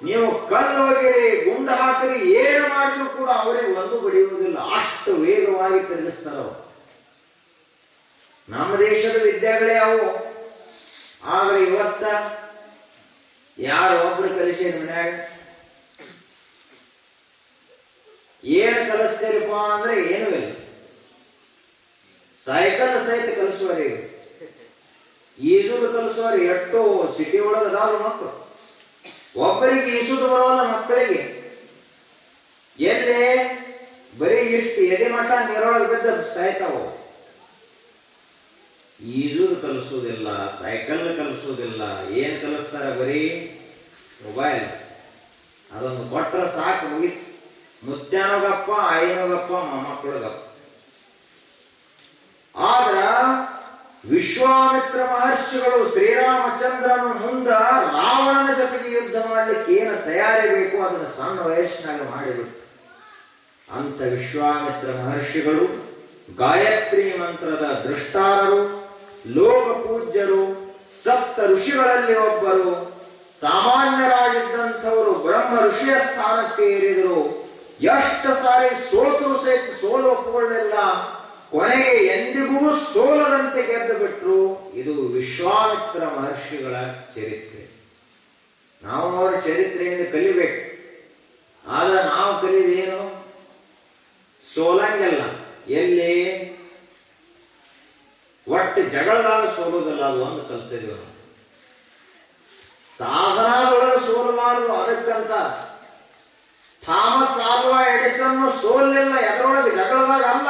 ನೀವು ಕಲ್ಲು ಹೋಗಿರಿ, ಗುಂಡು ಹಾಕಿರಿ, ಏನು ಮಾಡಿದ್ರು ಕೂಡ ಅವರಿಗೆ ಒಂದು ಬಡಿಯುವುದಿಲ್ಲ, ಅಷ್ಟು ವೇಗವಾಗಿ ತಿರುಗಿಸ್ತಾರ ಅವರು. ನಮ್ಮ ದೇಶದ ವಿದ್ಯೆಗಳೇ ಅವು. ಆದ್ರೆ ಇವತ್ತ ಯಾರು ಒಬ್ರು ಕಲಿಸಿದ ಮನ್ಯಾಗ ಏನು ಕಲಿಸ್ತೀರಪ್ಪ ಅಂದ್ರೆ ಏನೂ ಇಲ್ಲ. ಸೈಕಲ್ ಸಹಿತ ಕಲಿಸುವರಿ, ಈಜುದು ಕಲಿಸುವರಿ. ಎಷ್ಟೋ ಸಿಟಿ ಒಳಗೆ ಅದಾವ ಮಕ್ಕಳು, ಒಬ್ಬರಿಗೆ ಈಸುದು ಬರೋಲ್ಲ ಮಕ್ಕಳಿಗೆ. ಎಲ್ಲಿ ಬರೀ ಇಷ್ಟು ಎದೆ ಮಠ ನೀರೊಳಗೆ ಬಿದ್ದ ಸಾಯ್ತಾವ. ಈಜುದು ಕಲಿಸೋದಿಲ್ಲ, ಸೈಕಲ್ ಕಲಿಸೋದಿಲ್ಲ. ಏನ್ ಕಲಿಸ್ತಾರ? ಬರೀ ಮೊಬೈಲ್. ಅದೊಂದು ಕೊಟ್ರ ಸಾಕು, ಮುಗಿತು. ಮುತ್ಯಾನಗಪ್ಪ, ಆಯಿನಗಪ್ಪ, ಮೊಮ್ಮಕ್ಕಳಿಗಪ್ಪ. ಆದ್ರ ವಿಶ್ವಾಮಿತ್ರ ಮಹರ್ಷಿಗಳು ಶ್ರೀರಾಮಚಂದ್ರನ ಮುಂದ ರಾವಣನ ಜೊತೆಗೆ ಯುದ್ಧ ಮಾಡ್ಲಿಕ್ಕೆ ಏನು ತಯಾರಿ ಬೇಕು ಅದನ್ನು ಸಣ್ಣ ವಯಸ್ಸಿನಾಗ ಮಾಡಿಬಿಟ್ಟು. ಅಂತ ವಿಶ್ವಾಮಿತ್ರ ಮಹರ್ಷಿಗಳು ಗಾಯತ್ರಿ ಮಂತ್ರದ ದೃಷ್ಟಾರರು, ಲೋಕ ಪೂಜ್ಯರು, ಸಪ್ತ ಋಷಿಗಳಲ್ಲಿ ಒಬ್ಬರು. ಸಾಮಾನ್ಯರಾಗಿದ್ದಂಥವರು ಬ್ರಹ್ಮ ಋಷಿಯ ಸ್ಥಾನಕ್ಕೆ ಏರಿದರು. ಎಷ್ಟು ಸಾರಿ ಸೋತರು ಸಹಿತ ಸೋಲು ಒಪ್ಪಿಕೊಳ್ಳಿಲ್ಲ. ಕೊನೆಗೆ ಎಂದಿಗೂ ಸೋಲದಂತೆ ಗೆದ್ದು ಬಿಟ್ರು. ಇದು ವಿಶ್ವಾಮಿತ್ರ ಮಹರ್ಷಿಗಳ ಚರಿತ್ರೆ. ನಾವು ಅವರ ಚರಿತ್ರೆಯಿಂದ ಕಲಿಬೇಕು. ಆದ್ರೆ ನಾವು ಕಲಿದೇನು? ಸೋಲಂಗೆಲ್ಲ. ಎಲ್ಲಿ? ಒಟ್ಟು ಜಗಳದಾಗ ಸೋಲುವುದಿಲ್ಲ, ಅದು ಒಂದು ಕಲ್ತಿದ್ವಿ ನಾವು. ಸಾಧನದೊಳಗೆ ಸೋಲಬಾರದು. ಅದಕ್ಕಂತ ಥಾಮಸ್ ಆಲ್ವಾ ಎಡಿಸನ್ ಸೋಲಿಲ್ಲ ಎದರೊಳಗೆ, ಜಗಳದಾಗ ಅಲ್ಲ.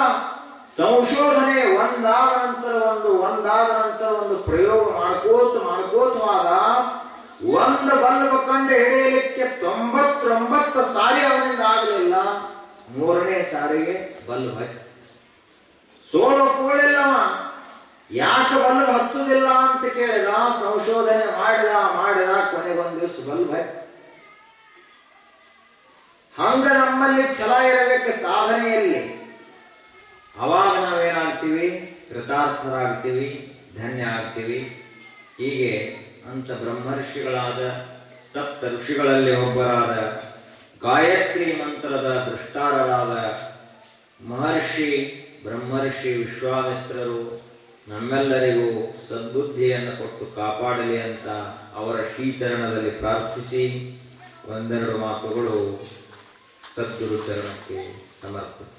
ಸಂಶೋಧನೆ ಒಂದಾದ ನಂತರ ಒಂದು ಪ್ರಯೋಗ ಮಾಡ್ಕೋತವಾದ ಒಂದು ಬಲ್ಬ್ ಕಂಡು ಹಿಡಿಯಲಿಕ್ಕೆ 99 ಸಾರಿ ಅವನಿಂದ ಆಗಲಿಲ್ಲ. 3ನೇ ಸಾರಿಗೆ ಬಲ್ಬ್ ಹತ್ತಿ ಸೋಲು ಒಪ್ಪಿಕೊಳ್ಳಿಲ್ಲವ. ಯಾಕೆ ಬಲ್ಬ್ ಹತ್ತುದಿಲ್ಲ ಅಂತ ಕೇಳಿದ. ಸಂಶೋಧನೆ ಮಾಡಿದ ಕೊನೆಗೊಂದು ದಿವಸ ಬಲ್ಬ್ ಹತ್ತಿ. ಹಂಗ ನಮ್ಮಲ್ಲಿ ಛಲ ಇರಬೇಕು ಸಾಧನೆಯಲ್ಲಿ. ಅವಾಗ ನಾವೇನಾಗ್ತೀವಿ? ಕೃತಾರ್ಥರಾಗ್ತೀವಿ, ಧನ್ಯ ಆಗ್ತೀವಿ. ಹೀಗೆ ಅಂತ ಬ್ರಹ್ಮರ್ಷಿಗಳಾದ, ಸಪ್ತ ಋಷಿಗಳಲ್ಲಿ ಒಬ್ಬರಾದ, ಗಾಯತ್ರಿ ಮಂತ್ರದ ದೃಷ್ಟಾರರಾದ ಬ್ರಹ್ಮರ್ಷಿ ವಿಶ್ವಾಮಿತ್ರರು ನಮ್ಮೆಲ್ಲರಿಗೂ ಸದ್ಬುದ್ಧಿಯನ್ನು ಕೊಟ್ಟು ಕಾಪಾಡಲಿ ಅಂತ ಅವರ ಶ್ರೀಚರಣದಲ್ಲಿ ಪ್ರಾರ್ಥಿಸಿ ಒಂದೆರಡು ಮಾತುಗಳು ಸದ್ಗುರು ಚರಣಕ್ಕೆ ಸಮರ್ಪಣೆ.